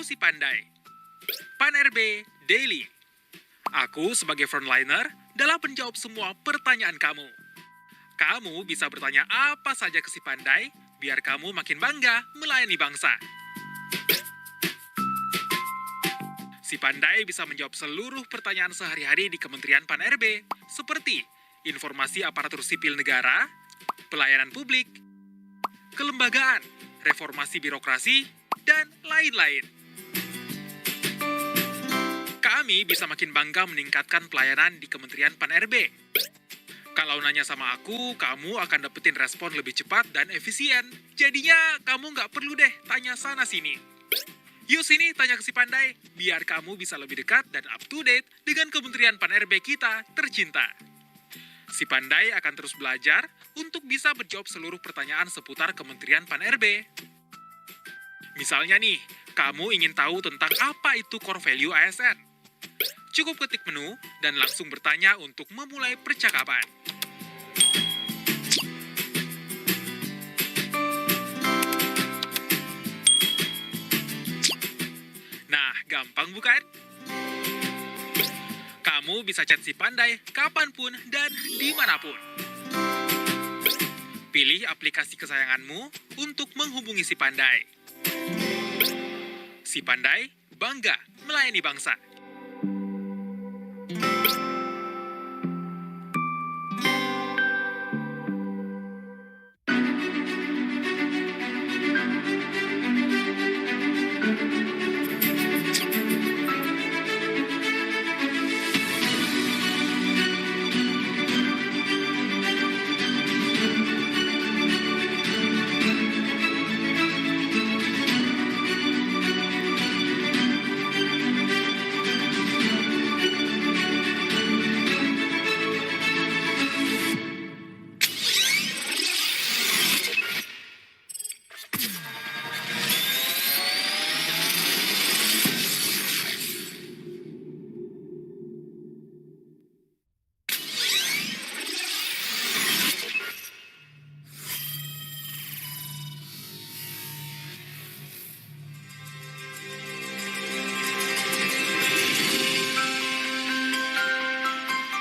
aku si Pandai. Pan RB Daily. Aku sebagai frontliner dalam menjawab semua pertanyaan kamu. Kamu bisa bertanya apa saja ke si Pandai, biar kamu makin bangga melayani bangsa. Si Pandai bisa menjawab seluruh pertanyaan sehari-hari di Kementerian Pan RB, seperti informasi aparatur sipil negara, pelayanan publik, kelembagaan, reformasi birokrasi, dan lain-lain. Kami bisa makin bangga meningkatkan pelayanan di Kementerian Pan RB. Kalau nanya sama aku, kamu akan dapetin respon lebih cepat dan efisien. Jadinya kamu nggak perlu deh tanya sana-sini. Yuk sini tanya ke si Pandai, biar kamu bisa lebih dekat dan up to date dengan Kementerian Pan RB kita tercinta. Si Pandai akan terus belajar untuk bisa menjawab seluruh pertanyaan seputar Kementerian Pan RB. Misalnya nih, kamu ingin tahu tentang apa itu core value ASN. Cukup ketik menu dan langsung bertanya untuk memulai percakapan. Nah, gampang bukan? Kamu bisa chat si Pandai kapanpun dan dimanapun. Pilih aplikasi kesayanganmu untuk menghubungi si Pandai. Si Pandai bangga melayani bangsa.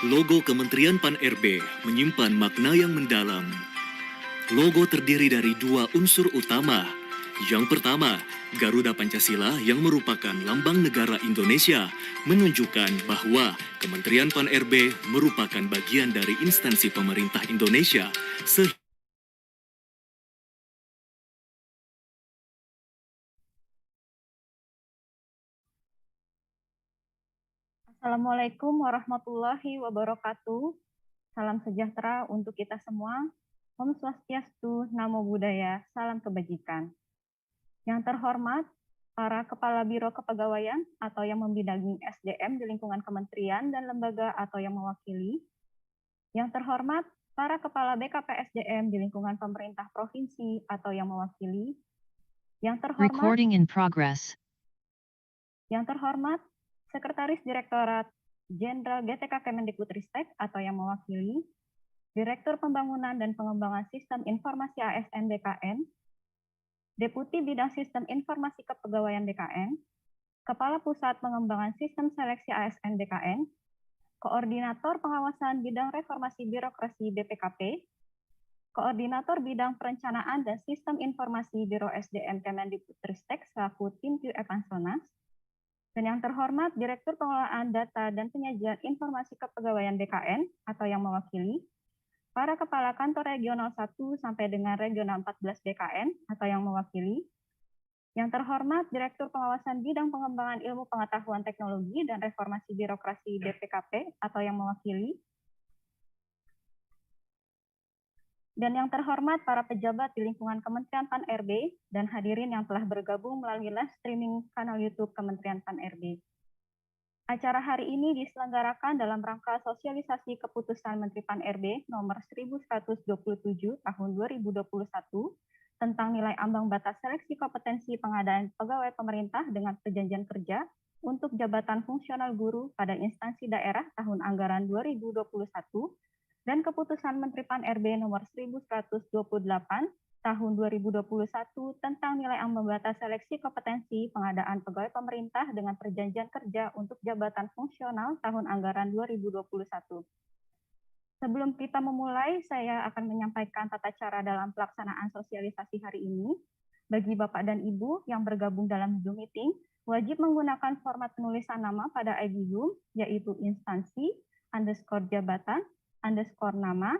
Logo Kementerian Pan RB menyimpan makna yang mendalam. Logo terdiri dari dua unsur utama. Yang pertama, Garuda Pancasila yang merupakan lambang negara Indonesia, menunjukkan bahwa Kementerian Pan RB merupakan bagian dari instansi pemerintah Indonesia. Assalamualaikum warahmatullahi wabarakatuh. Salam sejahtera untuk kita semua. Om Swastiastu, Namo Buddhaya, salam kebajikan. Yang terhormat, para Kepala Biro Kepegawaian atau yang membidangi SDM di lingkungan kementerian dan lembaga atau yang mewakili. Yang terhormat, para Kepala BKP SDM di lingkungan pemerintah provinsi atau yang mewakili. Yang terhormat, Recording in progress. Yang terhormat, Sekretaris Direktorat Jenderal GTK Kemendikbudristek atau yang mewakili, Direktur Pembangunan dan Pengembangan Sistem Informasi ASN BKN, Deputi Bidang Sistem Informasi Kepegawaian BKN, Kepala Pusat Pengembangan Sistem Seleksi ASN BKN, Koordinator Pengawasan Bidang Reformasi Birokrasi BPKP, Koordinator Bidang Perencanaan dan Sistem Informasi Biro SDM Kemendikbudristek selaku tim QF-Ansonas, dan yang terhormat Direktur Pengelolaan Data dan Penyajian Informasi Kepegawaian BKN atau yang mewakili, para Kepala Kantor Regional 1 sampai dengan Regional 14 BKN atau yang mewakili, yang terhormat Direktur Pengawasan Bidang Pengembangan Ilmu Pengetahuan Teknologi dan Reformasi Birokrasi BPKP atau yang mewakili, dan yang terhormat para pejabat di lingkungan Kementerian Pan RB dan hadirin yang telah bergabung melalui live streaming kanal YouTube Kementerian Pan RB. Acara hari ini diselenggarakan dalam rangka sosialisasi keputusan Menteri Pan RB nomor 1127 tahun 2021 tentang nilai ambang batas seleksi kompetensi pengadaan pegawai pemerintah dengan perjanjian kerja untuk jabatan fungsional guru pada instansi daerah tahun anggaran 2021 dan keputusan Menteri Pan RB nomor 1128 tahun 2021 tentang nilai ambang batas seleksi kompetensi pengadaan pegawai pemerintah dengan perjanjian kerja untuk jabatan fungsional tahun anggaran 2021. Sebelum kita memulai, saya akan menyampaikan tata cara dalam pelaksanaan sosialisasi hari ini. Bagi Bapak dan Ibu yang bergabung dalam Zoom meeting, wajib menggunakan format penulisan nama pada ID Zoom, yaitu instansi, _jabatan, _nama.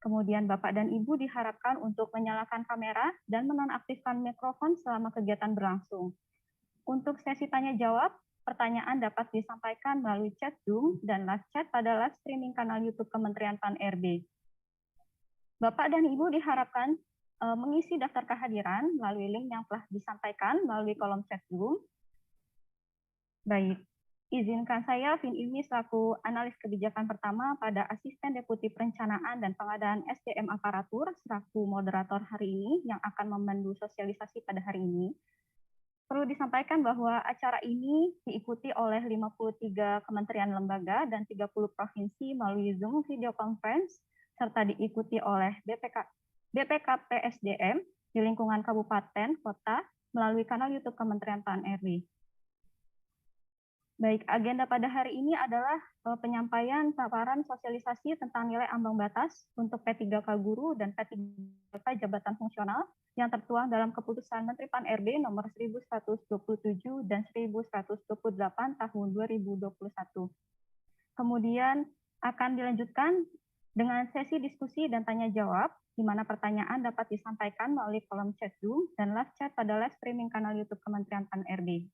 Kemudian Bapak dan Ibu diharapkan untuk menyalakan kamera dan menonaktifkan mikrofon selama kegiatan berlangsung. Untuk sesi tanya jawab, pertanyaan dapat disampaikan melalui chat Zoom dan live chat pada live streaming kanal YouTube Kementerian PAN-RB. Bapak dan Ibu diharapkan mengisi daftar kehadiran melalui link yang telah disampaikan melalui kolom chat Zoom. Baik, izinkan saya, Vin Ilmi, selaku analis kebijakan pertama pada Asisten Deputi Perencanaan dan Pengadaan SDM Aparatur, selaku moderator hari ini yang akan memandu sosialisasi pada hari ini. Perlu disampaikan bahwa acara ini diikuti oleh 53 kementerian lembaga dan 30 provinsi melalui Zoom video conference, serta diikuti oleh BPKP SDM di lingkungan kabupaten, kota, melalui kanal YouTube Kementerian PAN-RB. Baik, agenda pada hari ini adalah penyampaian paparan sosialisasi tentang nilai ambang batas untuk P3K Guru dan P3K Jabatan Fungsional yang tertuang dalam Keputusan Menteri PAN-RB nomor 1127 dan 1128 tahun 2021. Kemudian akan dilanjutkan dengan sesi diskusi dan tanya jawab, di mana pertanyaan dapat disampaikan melalui kolom chat Zoom dan live chat pada live streaming kanal YouTube Kementerian PAN-RB.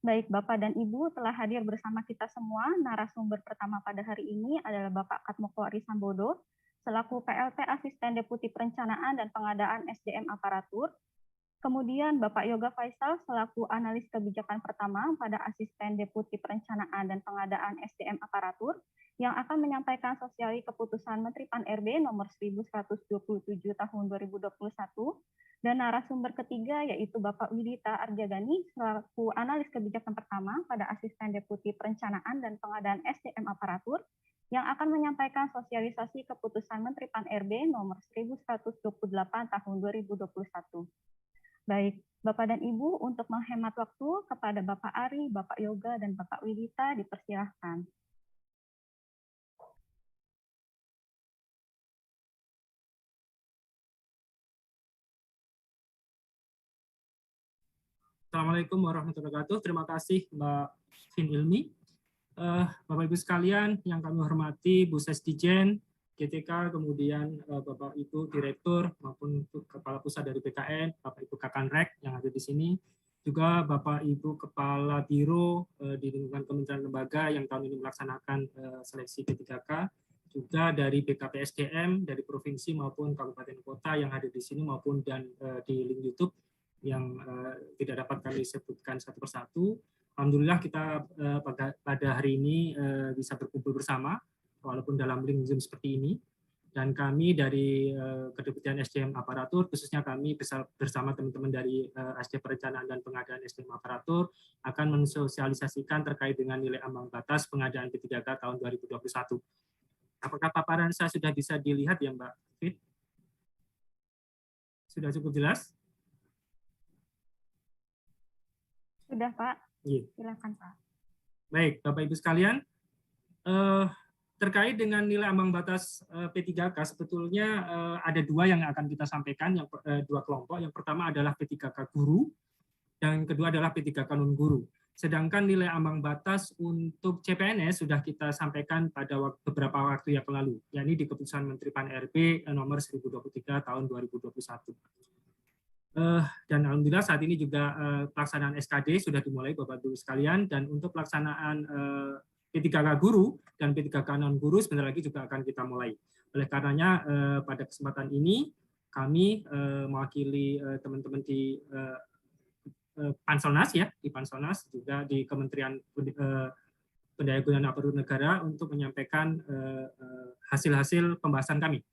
Baik, Bapak dan Ibu telah hadir bersama kita semua. Narasumber pertama pada hari ini adalah Bapak Katmoko Arisambodo, selaku PLT Asisten Deputi Perencanaan dan Pengadaan SDM Aparatur. Kemudian Bapak Yoga Faisal, selaku analis kebijakan pertama pada Asisten Deputi Perencanaan dan Pengadaan SDM Aparatur, yang akan menyampaikan sosiali keputusan Menteri PAN-RB nomor 1127 tahun 2021, dan narasumber ketiga yaitu Bapak Widita Arjagani selaku analis kebijakan pertama pada Asisten Deputi Perencanaan dan Pengadaan SDM Aparatur yang akan menyampaikan sosialisasi keputusan Menteri PAN-RB nomor 1128 tahun 2021. Baik, Bapak dan Ibu, untuk menghemat waktu kepada Bapak Ari, Bapak Yoga, dan Bapak Widita dipersilahkan. Assalamualaikum warahmatullahi wabarakatuh. Terima kasih Mbak Vin Ilmi. Bapak Ibu sekalian yang kami hormati, Bu Sesdijen, GTK, kemudian Bapak Ibu Direktur maupun Kepala Pusat dari BKN, Bapak Ibu Kakanrek yang ada di sini, juga Bapak Ibu Kepala Biro di lingkungan Kementerian Lembaga yang tahun ini melaksanakan seleksi P3K, juga dari BKP SDM, dari provinsi maupun kabupaten kota yang hadir di sini maupun dan di link YouTube yang tidak dapat kami sebutkan satu persatu. Alhamdulillah kita pada hari ini bisa berkumpul bersama, walaupun dalam link Zoom seperti ini. Dan kami dari Kedeputian SDM Aparatur, khususnya kami bersama teman-teman dari SDM Perencanaan dan Pengadaan SDM Aparatur, akan mensosialisasikan terkait dengan nilai ambang batas pengadaan P3K tahun 2021. Apakah paparan saya sudah bisa dilihat ya Mbak Fit? Sudah cukup jelas? Sudah, Pak. Iya. Silakan, Pak. Baik, Bapak Ibu sekalian, terkait dengan nilai ambang batas P3K sebetulnya ada dua yang akan kita sampaikan, dua kelompok. Yang pertama adalah P3K guru, dan yang kedua adalah P3K non guru. Sedangkan nilai ambang batas untuk CPNS sudah kita sampaikan pada beberapa waktu yang lalu, yakni di Keputusan Menteri PAN-RB nomor 1023 tahun 2021. Dan alhamdulillah saat ini juga pelaksanaan SKD sudah dimulai Bapak Ibu sekalian, dan untuk pelaksanaan P3K guru dan P3K non guru sebentar lagi juga akan kita mulai. Oleh karenanya pada kesempatan ini kami mewakili teman-teman di Panselnas ya, di Panselnas juga di Kementerian Pendayagunaan Aparatur Negara untuk menyampaikan hasil-hasil pembahasan kami,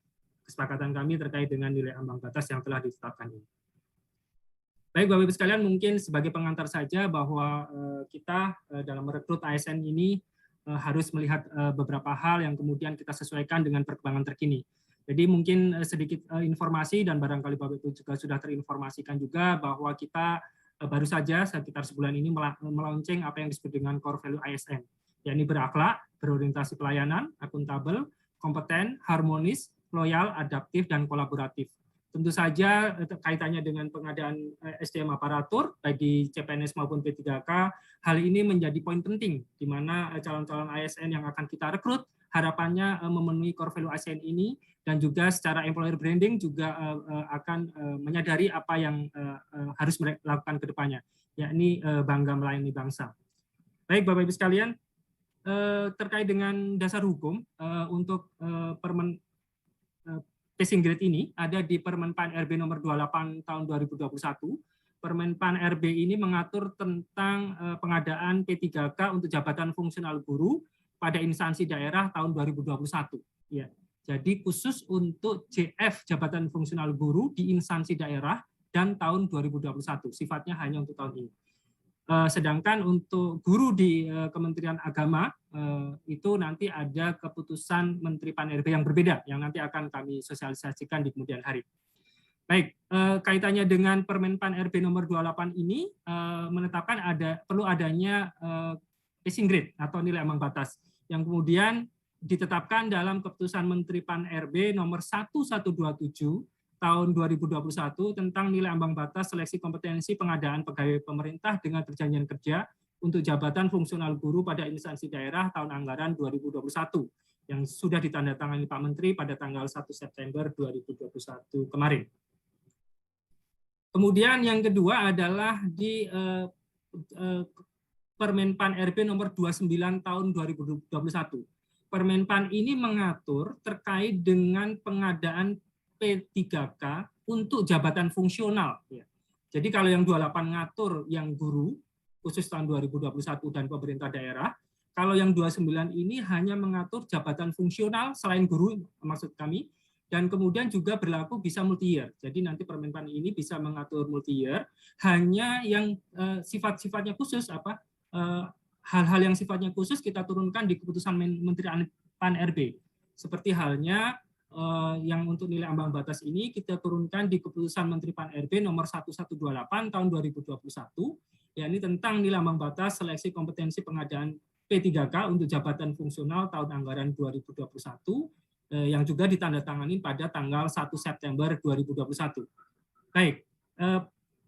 kesepakatan kami terkait dengan nilai ambang batas yang telah ditetapkan ini. Baik Bapak Ibu sekalian, mungkin sebagai pengantar saja bahwa kita dalam merekrut ASN ini harus melihat beberapa hal yang kemudian kita sesuaikan dengan perkembangan terkini. Jadi mungkin sedikit informasi, dan barangkali Bapak Ibu juga sudah terinformasikan juga bahwa kita baru saja sekitar sebulan ini melaunching apa yang disebut dengan core value ASN, yakni berakhlak, berorientasi pelayanan, akuntabel, kompeten, harmonis, loyal, adaptif, dan kolaboratif. Tentu saja kaitannya dengan pengadaan SDM aparatur, baik di CPNS maupun P3K, hal ini menjadi poin penting, di mana calon-calon ASN yang akan kita rekrut, harapannya memenuhi core value ASN ini, dan juga secara employer branding juga akan menyadari apa yang harus mereka lakukan ke depannya, yakni bangga melayani bangsa. Baik Bapak Ibu sekalian, terkait dengan dasar hukum untuk Permen Passing Grade ini ada di Permen PAN RB nomor 28 tahun 2021. Permen PAN RB ini mengatur tentang pengadaan P3K untuk jabatan fungsional guru pada instansi daerah tahun 2021. Ya. Jadi khusus untuk JF jabatan fungsional guru di instansi daerah dan tahun 2021, sifatnya hanya untuk tahun ini. Sedangkan untuk guru di Kementerian Agama itu nanti ada keputusan Menteri PAN RB yang berbeda yang nanti akan kami sosialisasikan di kemudian hari. Baik, kaitannya dengan Permen PAN RB nomor 28 ini menetapkan perlu adanya passing grade atau nilai ambang batas yang kemudian ditetapkan dalam keputusan Menteri PAN RB nomor 1127 tahun 2021 tentang nilai ambang batas seleksi kompetensi pengadaan pegawai pemerintah dengan perjanjian kerja untuk jabatan fungsional guru pada instansi daerah tahun anggaran 2021 yang sudah ditandatangani Pak Menteri pada tanggal 1 September 2021 kemarin. Kemudian yang kedua adalah di Permen PAN RB nomor 29 tahun 2021. Permen PAN ini mengatur terkait dengan pengadaan P3K untuk jabatan fungsional. Jadi kalau yang 28 ngatur yang guru, khusus tahun 2021 dan pemerintah daerah, kalau yang 29 ini hanya mengatur jabatan fungsional selain guru, maksud kami, dan kemudian juga berlaku bisa multi-year. Jadi nanti Permen PAN ini bisa mengatur multi-year, hanya yang sifat-sifatnya khusus, hal-hal yang sifatnya khusus kita turunkan di keputusan Menteri PAN RB. Seperti halnya yang untuk nilai ambang batas ini kita turunkan di keputusan Menteri PAN RB nomor 1128 tahun 2021, yakni tentang nilai ambang batas seleksi kompetensi pengadaan P3K untuk jabatan fungsional tahun anggaran 2021 yang juga ditandatangani pada tanggal 1 September 2021. Baik,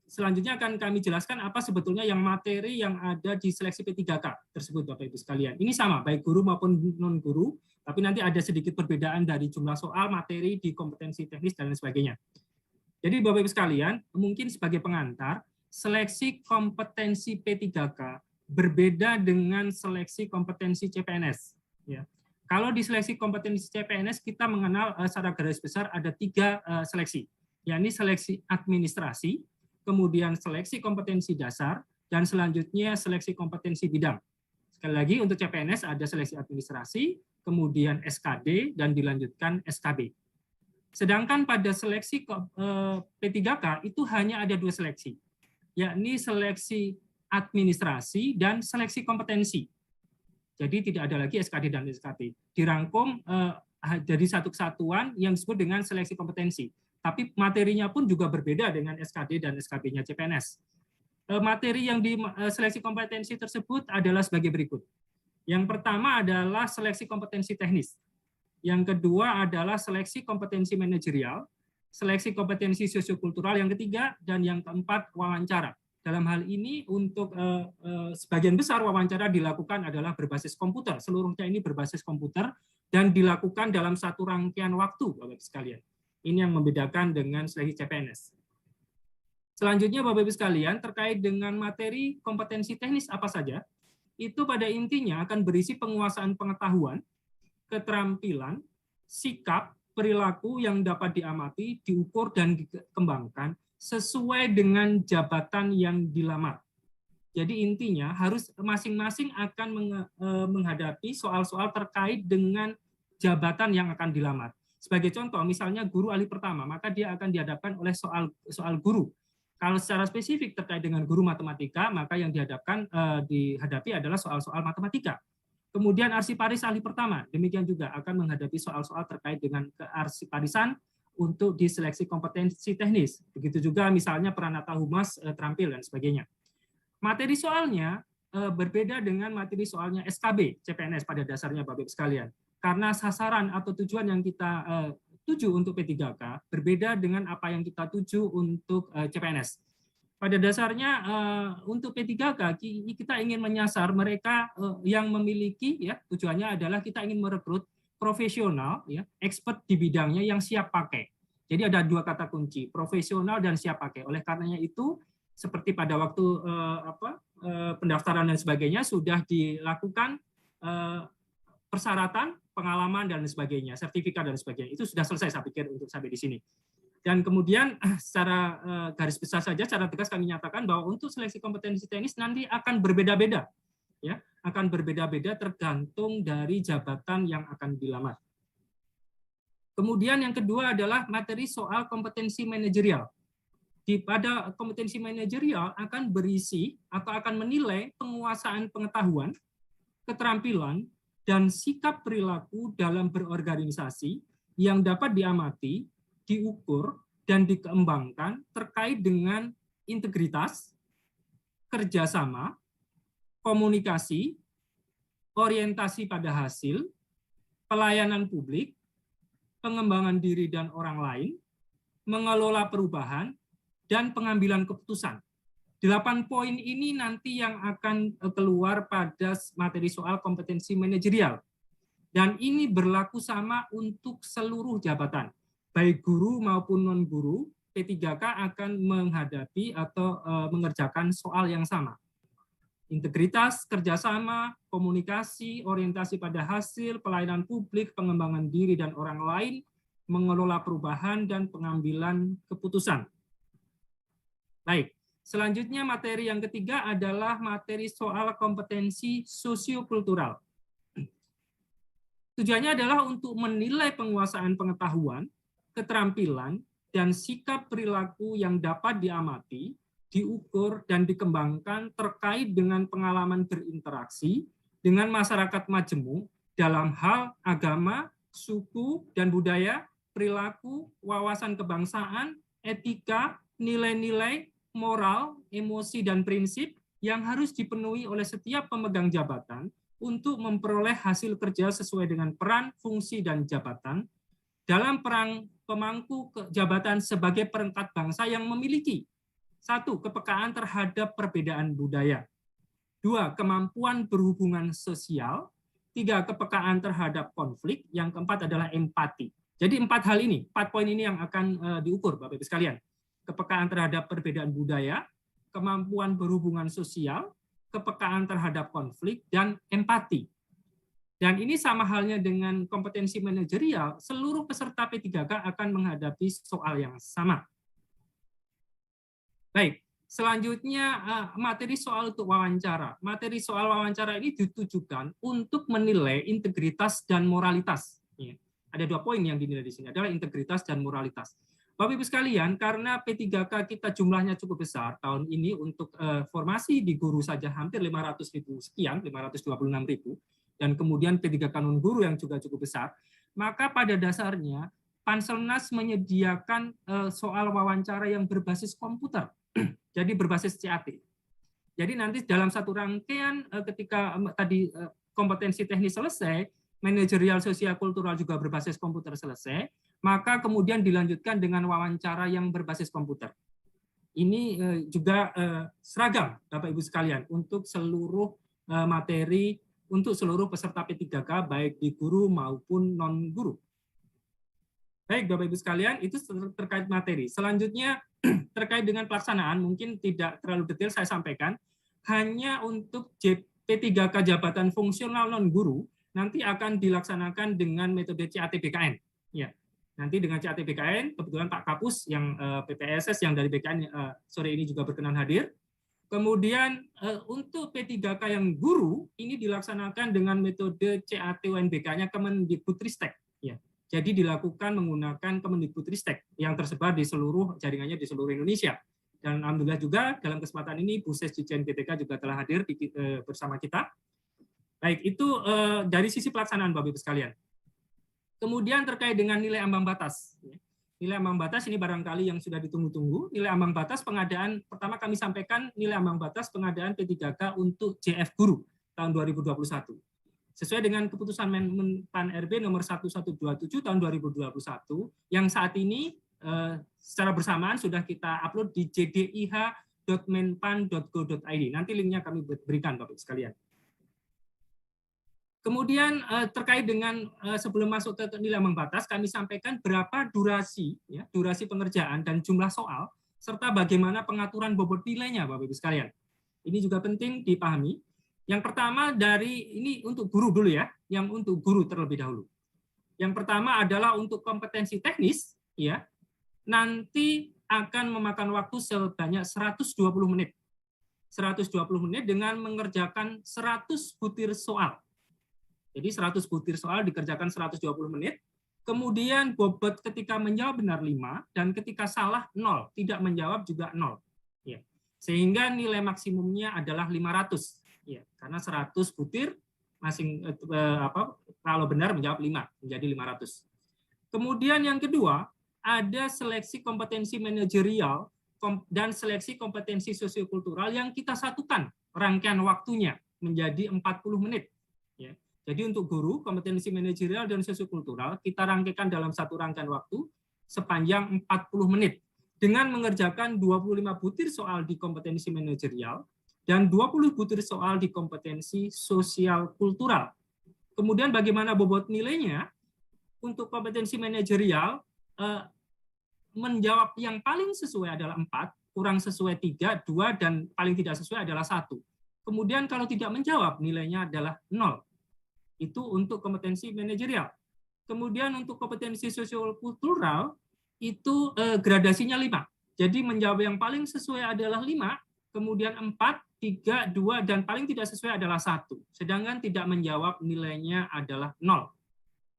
selanjutnya akan kami jelaskan apa sebetulnya yang materi yang ada di seleksi P3K tersebut Bapak Ibu sekalian. Ini sama, baik guru maupun non-guru, tapi nanti ada sedikit perbedaan dari jumlah soal, materi, di kompetensi teknis, dan lain sebagainya. Jadi Bapak Ibu sekalian, mungkin sebagai pengantar, seleksi kompetensi P3K berbeda dengan seleksi kompetensi CPNS. Ya. Kalau di seleksi kompetensi CPNS, kita mengenal secara garis besar ada 3 seleksi, yakni seleksi administrasi, kemudian seleksi kompetensi dasar, dan selanjutnya seleksi kompetensi bidang. Sekali lagi untuk CPNS ada seleksi administrasi, kemudian SKD, dan dilanjutkan SKB. Sedangkan pada seleksi P3K itu hanya ada 2 seleksi, yakni seleksi administrasi dan seleksi kompetensi. Jadi tidak ada lagi SKD dan SKB. Dirangkum dari satu kesatuan yang disebut dengan seleksi kompetensi. Tapi materinya pun juga berbeda dengan SKD dan SKB-nya CPNS. Materi yang di seleksi kompetensi tersebut adalah sebagai berikut. Yang pertama adalah seleksi kompetensi teknis. Yang kedua adalah seleksi kompetensi manajerial, seleksi kompetensi sosiokultural yang ketiga, dan yang keempat wawancara. Dalam hal ini untuk sebagian besar wawancara dilakukan adalah berbasis komputer. Seluruhnya ini berbasis komputer dan dilakukan dalam satu rangkaian waktu, Bapak-Ibu sekalian. Ini yang membedakan dengan seleksi CPNS. Selanjutnya Bapak-Ibu sekalian, terkait dengan materi kompetensi teknis apa saja, itu pada intinya akan berisi penguasaan pengetahuan, keterampilan, sikap, perilaku yang dapat diamati, diukur, dan dikembangkan sesuai dengan jabatan yang dilamar. Jadi intinya harus masing-masing akan menghadapi soal-soal terkait dengan jabatan yang akan dilamar. Sebagai contoh, misalnya guru ahli pertama, maka dia akan dihadapkan oleh soal guru. Kalau secara spesifik terkait dengan guru matematika, maka yang dihadapi adalah soal-soal matematika. Kemudian arsiparis ahli pertama, demikian juga akan menghadapi soal-soal terkait dengan kearsiparisan untuk diseleksi kompetensi teknis. Begitu juga misalnya Pranata Humas terampil dan sebagainya. Materi soalnya berbeda dengan materi soalnya SKB CPNS pada dasarnya Bapak Ibu sekalian. Karena sasaran atau tujuan yang kita tuju untuk P3K berbeda dengan apa yang kita tuju untuk CPNS. Pada dasarnya untuk P3K kita ingin menyasar mereka yang memiliki, ya, tujuannya adalah kita ingin merekrut profesional, ya, expert di bidangnya yang siap pakai. Jadi ada dua kata kunci, profesional dan siap pakai. Oleh karenanya itu seperti pada waktu pendaftaran dan sebagainya sudah dilakukan persyaratan, pengalaman dan sebagainya, sertifikat dan sebagainya. Itu sudah selesai saya pikir untuk sampai di sini. Dan kemudian secara garis besar saja, secara tegas kami nyatakan bahwa untuk seleksi kompetensi teknis nanti akan berbeda-beda, ya, akan berbeda-beda tergantung dari jabatan yang akan dilamar. Kemudian yang kedua adalah materi soal kompetensi manajerial. Pada kompetensi manajerial akan berisi atau akan menilai penguasaan pengetahuan, keterampilan, dan sikap perilaku dalam berorganisasi yang dapat diamati, diukur, dan dikembangkan terkait dengan integritas, kerjasama, komunikasi, orientasi pada hasil, pelayanan publik, pengembangan diri dan orang lain, mengelola perubahan, dan pengambilan keputusan. 8 poin ini nanti yang akan keluar pada materi soal kompetensi manajerial. Dan ini berlaku sama untuk seluruh jabatan. Baik guru maupun non-guru, P3K akan menghadapi atau mengerjakan soal yang sama. Integritas, kerjasama, komunikasi, orientasi pada hasil, pelayanan publik, pengembangan diri dan orang lain, mengelola perubahan, dan pengambilan keputusan. Baik, selanjutnya materi yang ketiga adalah materi soal kompetensi sosiokultural. Tujuannya adalah untuk menilai penguasaan pengetahuan, keterampilan, dan sikap perilaku yang dapat diamati, diukur, dan dikembangkan terkait dengan pengalaman berinteraksi dengan masyarakat majemuk dalam hal agama, suku, dan budaya, perilaku, wawasan kebangsaan, etika, nilai-nilai, moral, emosi, dan prinsip yang harus dipenuhi oleh setiap pemegang jabatan untuk memperoleh hasil kerja sesuai dengan peran, fungsi, dan jabatan dalam perang pemangku jabatan sebagai perangkat bangsa yang memiliki 1. Kepekaan terhadap perbedaan budaya. 2. Kemampuan berhubungan sosial. 3. Kepekaan terhadap konflik. Yang keempat adalah empati. Jadi 4 hal ini, 4 poin ini yang akan diukur Bapak Ibu sekalian. Kepekaan terhadap perbedaan budaya, kemampuan berhubungan sosial, kepekaan terhadap konflik, dan empati. Dan ini sama halnya dengan kompetensi manajerial, seluruh peserta P3K akan menghadapi soal yang sama. Baik, selanjutnya materi soal untuk wawancara. Materi soal wawancara ini ditujukan untuk menilai integritas dan moralitas. Ada 2 poin yang dinilai di sini, adalah integritas dan moralitas. Bapak Ibu sekalian, karena P3K kita jumlahnya cukup besar tahun ini untuk formasi di guru saja hampir 500.000 sekian, 526.000, dan kemudian P3K non guru yang juga cukup besar, maka pada dasarnya Panselnas menyediakan soal wawancara yang berbasis komputer, jadi berbasis CAT. Jadi nanti dalam satu rangkaian ketika tadi kompetensi teknis selesai, manajerial sosial kultural juga berbasis komputer selesai, maka kemudian dilanjutkan dengan wawancara yang berbasis komputer. Ini juga seragam Bapak Ibu sekalian untuk seluruh materi, untuk seluruh peserta P3K, baik di guru maupun non-guru. Baik Bapak Ibu sekalian, itu terkait materi. Selanjutnya terkait dengan pelaksanaan, mungkin tidak terlalu detail saya sampaikan, hanya untuk P3K jabatan fungsional non-guru, nanti akan dilaksanakan dengan metode CAT-BKN. Ya, nanti dengan CAT-BKN, kebetulan Pak Kapus yang PPSS yang dari BKN sore ini juga berkenan hadir. Kemudian untuk P3K yang guru, ini dilaksanakan dengan metode CAT-UNBK-nya Kemendikbudristek. Ya, jadi dilakukan menggunakan Kemendikbudristek yang tersebar di seluruh jaringannya di seluruh Indonesia. Dan alhamdulillah juga dalam kesempatan ini Bu Ses Dijen GTK juga telah hadir bersama kita. Baik, itu dari sisi pelaksanaan Bapak Ibu sekalian. Kemudian terkait dengan nilai ambang batas. Nilai ambang batas ini barangkali yang sudah ditunggu-tunggu. Nilai ambang batas pengadaan, pertama kami sampaikan nilai ambang batas pengadaan P3K untuk JF Guru tahun 2021. Sesuai dengan keputusan Menpan RB nomor 1127 tahun 2021, yang saat ini secara bersamaan sudah kita upload di jdih.menpan.go.id. Nanti linknya kami berikan Bapak Ibu sekalian. Kemudian terkait dengan sebelum masuk ke nilai ambang batas, kami sampaikan berapa durasi pengerjaan dan jumlah soal, serta bagaimana pengaturan bobot nilainya, Bapak Ibu sekalian. Ini juga penting dipahami. Yang pertama ini untuk guru dulu ya, yang untuk guru terlebih dahulu. Yang pertama adalah untuk kompetensi teknis, ya, nanti akan memakan waktu sebanyak 120 menit. 120 menit dengan mengerjakan 100 butir soal. Jadi 100 butir soal dikerjakan 120 menit, kemudian bobot ketika menjawab benar 5, dan ketika salah 0, tidak menjawab juga 0. Ya. Sehingga nilai maksimumnya adalah 500. Ya. Karena 100 butir, kalau benar menjawab 5, menjadi 500. Kemudian yang kedua, ada seleksi kompetensi manajerial dan seleksi kompetensi sosiokultural yang kita satukan rangkaian waktunya menjadi 40 menit. Ya. Jadi untuk guru, kompetensi manajerial dan sosiokultural kita rangkaikan dalam satu rangkaian waktu sepanjang 40 menit dengan mengerjakan 25 butir soal di kompetensi manajerial dan 20 butir soal di kompetensi sosial kultural. Kemudian bagaimana bobot nilainya? Untuk kompetensi manajerial, menjawab yang paling sesuai adalah 4, kurang sesuai 3, 2, dan paling tidak sesuai adalah 1. Kemudian kalau tidak menjawab, nilainya adalah 0. Itu untuk kompetensi manajerial. Kemudian untuk kompetensi sosial kultural itu gradasinya 5. Jadi menjawab yang paling sesuai adalah 5, kemudian 4, 3, 2, dan paling tidak sesuai adalah 1. Sedangkan tidak menjawab nilainya adalah 0.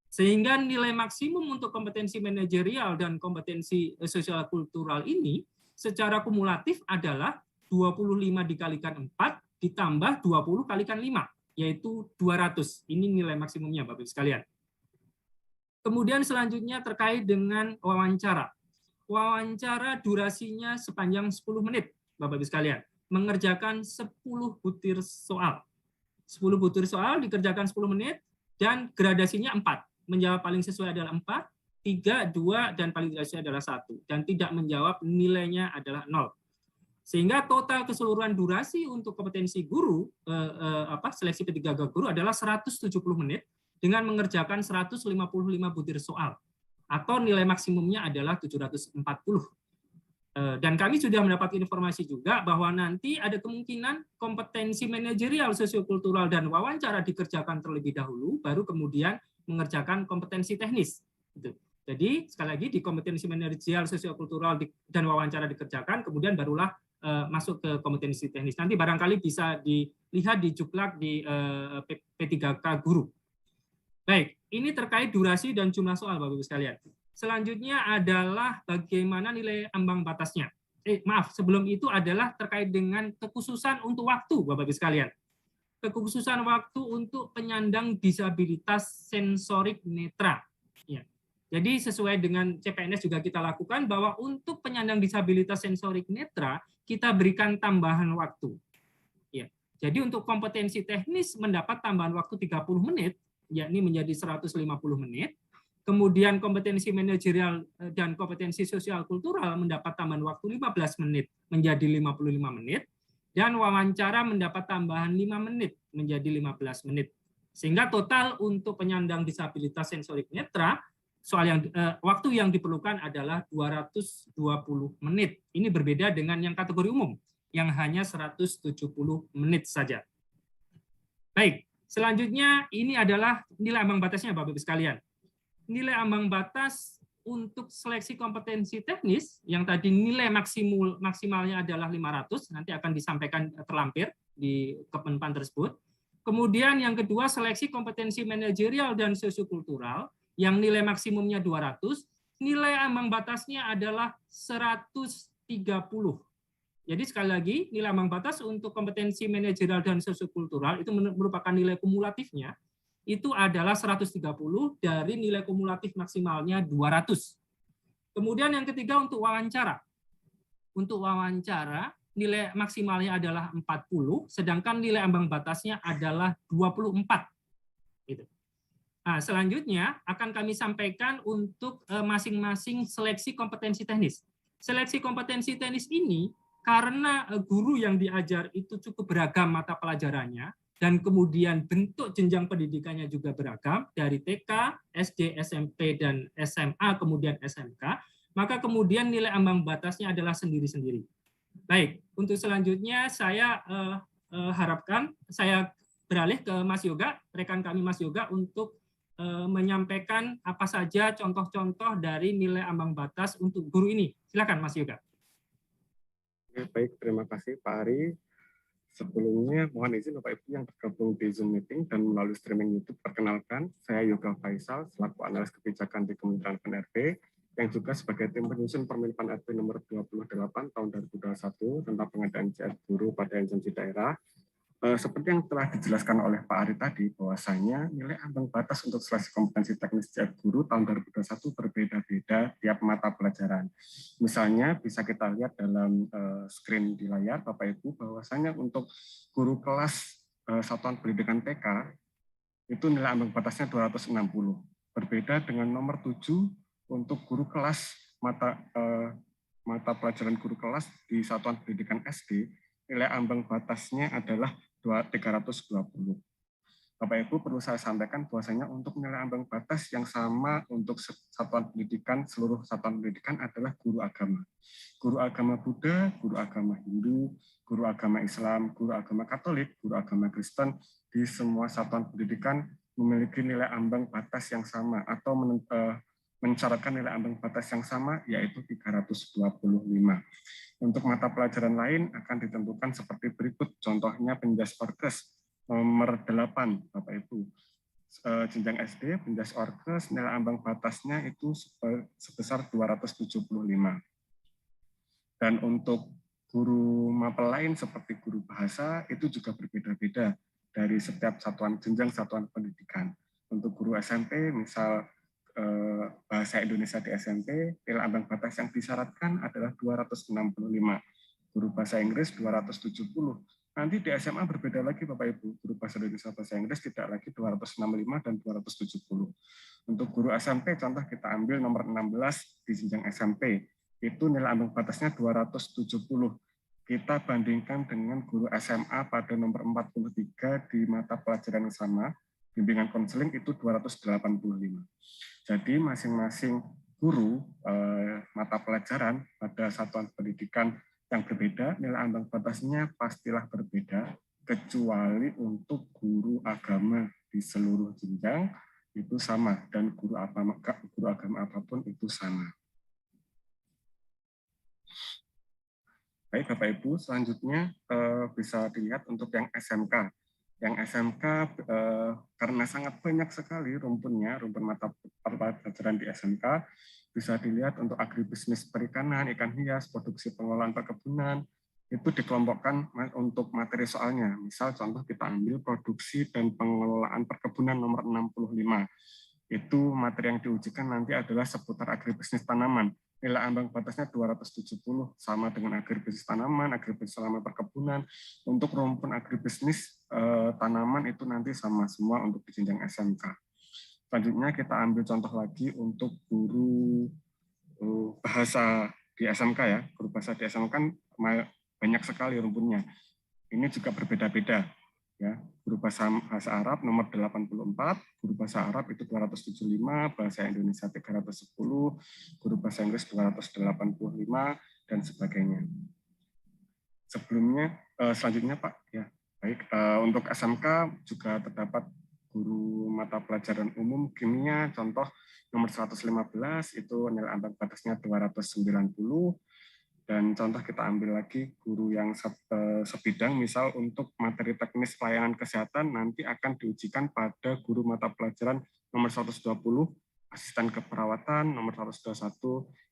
Sehingga nilai maksimum untuk kompetensi manajerial dan kompetensi sosial kultural ini secara kumulatif adalah 25 dikalikan 4 ditambah 20 kalikan 5. Yaitu 200. Ini nilai maksimumnya Bapak Ibu sekalian. Kemudian selanjutnya terkait dengan wawancara. Wawancara durasinya sepanjang 10 menit Bapak Ibu sekalian. Mengerjakan 10 butir soal. 10 butir soal dikerjakan 10 menit dan gradasinya 4. Menjawab paling sesuai adalah 4, 3, 2, dan paling tidak sesuai adalah 1. Dan tidak menjawab nilainya adalah 0. Sehingga total keseluruhan durasi untuk kompetensi guru, seleksi P3K guru adalah 170 menit dengan mengerjakan 155 butir soal. Atau nilai maksimumnya adalah 740. Dan kami sudah mendapat informasi juga bahwa nanti ada kemungkinan kompetensi manajerial, sosiokultural, dan wawancara dikerjakan terlebih dahulu, baru kemudian mengerjakan kompetensi teknis. Jadi sekali lagi di kompetensi manajerial, sosiokultural, dan wawancara dikerjakan, kemudian barulah masuk ke kompetensi teknis. Nanti barangkali bisa dilihat di juklak di P3K guru. Baik, ini terkait durasi dan jumlah soal Bapak Ibu sekalian. Selanjutnya adalah bagaimana nilai ambang batasnya. Sebelum itu adalah terkait dengan kekhususan untuk waktu Bapak Ibu sekalian. Kekhususan waktu untuk penyandang disabilitas sensorik netra. Ya. Jadi sesuai dengan CPNS juga kita lakukan bahwa untuk penyandang disabilitas sensorik netra kita berikan tambahan waktu. Ya. Jadi untuk kompetensi teknis mendapat tambahan waktu 30 menit, yakni menjadi 150 menit. Kemudian kompetensi manajerial dan kompetensi sosial kultural mendapat tambahan waktu 15 menit menjadi 55 menit. Dan wawancara mendapat tambahan 5 menit menjadi 15 menit. Sehingga total untuk penyandang disabilitas sensorik netra, waktu yang diperlukan adalah 220 menit. Ini berbeda dengan yang kategori umum, yang hanya 170 menit saja. Baik, selanjutnya ini adalah nilai ambang batasnya Bapak Ibu sekalian. Nilai ambang batas untuk seleksi kompetensi teknis, yang tadi nilai maksimalnya adalah 500, nanti akan disampaikan terlampir di Kemenpan tersebut. Kemudian yang kedua, seleksi kompetensi manajerial dan sosiokultural, yang nilai maksimumnya 200, nilai ambang batasnya adalah 130. Jadi sekali lagi, nilai ambang batas untuk kompetensi manajerial dan sosiokultural itu merupakan nilai kumulatifnya, itu adalah 130 dari nilai kumulatif maksimalnya 200. Kemudian yang ketiga untuk wawancara. Untuk wawancara, nilai maksimalnya adalah 40, sedangkan nilai ambang batasnya adalah 24. Gitu. Nah, selanjutnya akan kami sampaikan untuk masing-masing seleksi kompetensi teknis. Seleksi kompetensi teknis ini karena guru yang diajar itu cukup beragam mata pelajarannya dan kemudian bentuk jenjang pendidikannya juga beragam dari TK, SD, SMP, dan SMA, kemudian SMK, maka kemudian nilai ambang batasnya adalah sendiri-sendiri. Baik, untuk selanjutnya saya harapkan saya beralih ke Mas Yoga, rekan kami Mas Yoga untuk menyampaikan apa saja contoh-contoh dari nilai ambang batas untuk guru ini. Silakan Mas Yoga. Baik, terima kasih Pak Ari. Sebelumnya mohon izin Bapak Ibu yang tergabung di Zoom meeting dan melalui streaming YouTube, perkenalkan saya Yoga Faisal selaku analis kebijakan di Kementerian PAN-RB yang juga sebagai tim penyusun Permen PAN-RB nomor 28 tahun 2021 tentang pengadaan CR guru pada instansi daerah. Seperti yang telah dijelaskan oleh Pak Ari tadi, bahwasanya nilai ambang batas untuk seleksi kompetensi teknis CR guru tahun 2021 berbeda-beda tiap mata pelajaran. Misalnya bisa kita lihat dalam screen di layar Bapak Ibu, bahwasanya untuk guru kelas satuan pendidikan TK itu nilai ambang batasnya 260. Berbeda dengan nomor 7 untuk guru kelas mata pelajaran guru kelas di satuan pendidikan SD, nilai ambang batasnya adalah 320. Bapak Ibu perlu saya sampaikan bahwasanya untuk nilai ambang batas yang sama untuk satuan pendidikan, seluruh satuan pendidikan adalah guru agama. Guru agama Buddha, guru agama Hindu, guru agama Islam, guru agama Katolik, guru agama Kristen, di semua satuan pendidikan memiliki nilai ambang batas yang sama atau mencatatkan nilai ambang batas yang sama, yaitu 325. Untuk mata pelajaran lain akan ditentukan seperti berikut, contohnya penjas orkes nomor 8, Bapak Ibu. Jenjang SD, penjas orkes, nilai ambang batasnya itu sebesar 275. Dan untuk guru mapel lain seperti guru bahasa, itu juga berbeda-beda dari setiap jenjang satuan pendidikan. Untuk guru SMP, misal bahasa Indonesia di SMP, nilai ambang batas yang disyaratkan adalah 265. Guru bahasa Inggris 270. Nanti di SMA berbeda lagi Bapak Ibu. Guru bahasa Indonesia bahasa Inggris tidak lagi 265 dan 270. Untuk guru SMP, contoh kita ambil nomor 16 di jenjang SMP. Itu nilai ambang batasnya 270. Kita bandingkan dengan guru SMA pada nomor 43 di mata pelajaran yang sama, bimbingan konseling itu 285. Jadi masing-masing guru mata pelajaran pada satuan pendidikan yang berbeda, nilai ambang batasnya pastilah berbeda, kecuali untuk guru agama di seluruh jenjang itu sama, dan guru agama apapun itu sama. Baik Bapak Ibu, selanjutnya bisa dilihat untuk yang SMK. Yang SMK karena sangat banyak sekali rumpun mata pelajaran di SMK, bisa dilihat untuk agribisnis perikanan, ikan hias, produksi pengelolaan perkebunan, itu dikelompokkan untuk materi soalnya. Misal contoh kita ambil produksi dan pengelolaan perkebunan nomor 65. Itu materi yang diujikan nanti adalah seputar agribisnis tanaman. Nilai ambang batasnya 270, sama dengan agribisnis tanaman, agribisnis halaman perkebunan. Untuk rumpun agribisnis tanaman itu nanti sama semua untuk di jenjang SMK. Selanjutnya kita ambil contoh lagi untuk guru bahasa di SMK ya. Guru bahasa di SMK kan banyak sekali rumpunnya. Ini juga berbeda-beda. Ya, guru bahasa Arab nomor 84, guru bahasa Arab itu 275, bahasa Indonesia 310, guru bahasa Inggris 285 dan sebagainya. Selanjutnya Pak, ya baik, untuk SMK juga terdapat guru mata pelajaran umum kimia, contoh nomor 115 itu nilai ambang batasnya 290. Dan contoh kita ambil lagi guru yang sebidang, misal untuk materi teknis pelayanan kesehatan nanti akan diujikan pada guru mata pelajaran nomor 120, asisten keperawatan, nomor 121,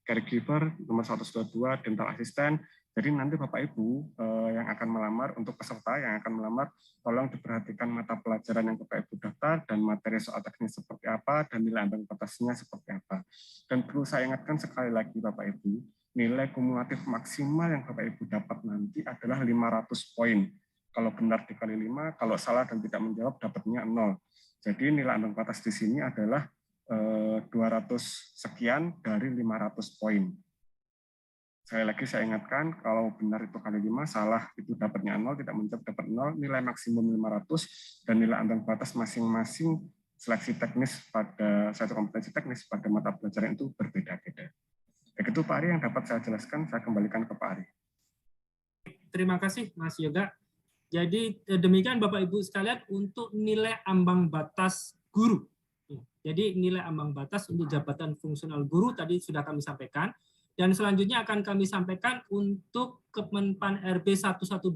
caregiver, nomor 122, dental asisten. Jadi nanti Bapak Ibu yang akan melamar, untuk peserta yang akan melamar, tolong diperhatikan mata pelajaran yang Bapak Ibu daftar dan materi soal teknis seperti apa dan nilai ambang batasnya seperti apa. Dan perlu saya ingatkan sekali lagi Bapak Ibu, nilai kumulatif maksimal yang Bapak Ibu dapat nanti adalah 500 poin. Kalau benar dikali 5, kalau salah dan tidak menjawab dapatnya 0. Jadi nilai ambang batas di sini adalah 200 sekian dari 500 poin. Sekali lagi saya ingatkan, kalau benar itu kali 5, salah itu dapatnya 0, tidak menjawab dapat 0, nilai maksimum 500, dan nilai ambang batas masing-masing seleksi teknis pada satu kompetensi teknis pada mata pelajaran itu berbeda-beda. Begitu Pak Ari yang dapat saya jelaskan, saya kembalikan ke Pak Ari. Terima kasih Mas Yoga. Jadi demikian Bapak Ibu sekalian untuk nilai ambang batas guru. Jadi nilai ambang batas untuk jabatan fungsional guru tadi sudah kami sampaikan. Dan selanjutnya akan kami sampaikan untuk Kemenpan RB 1128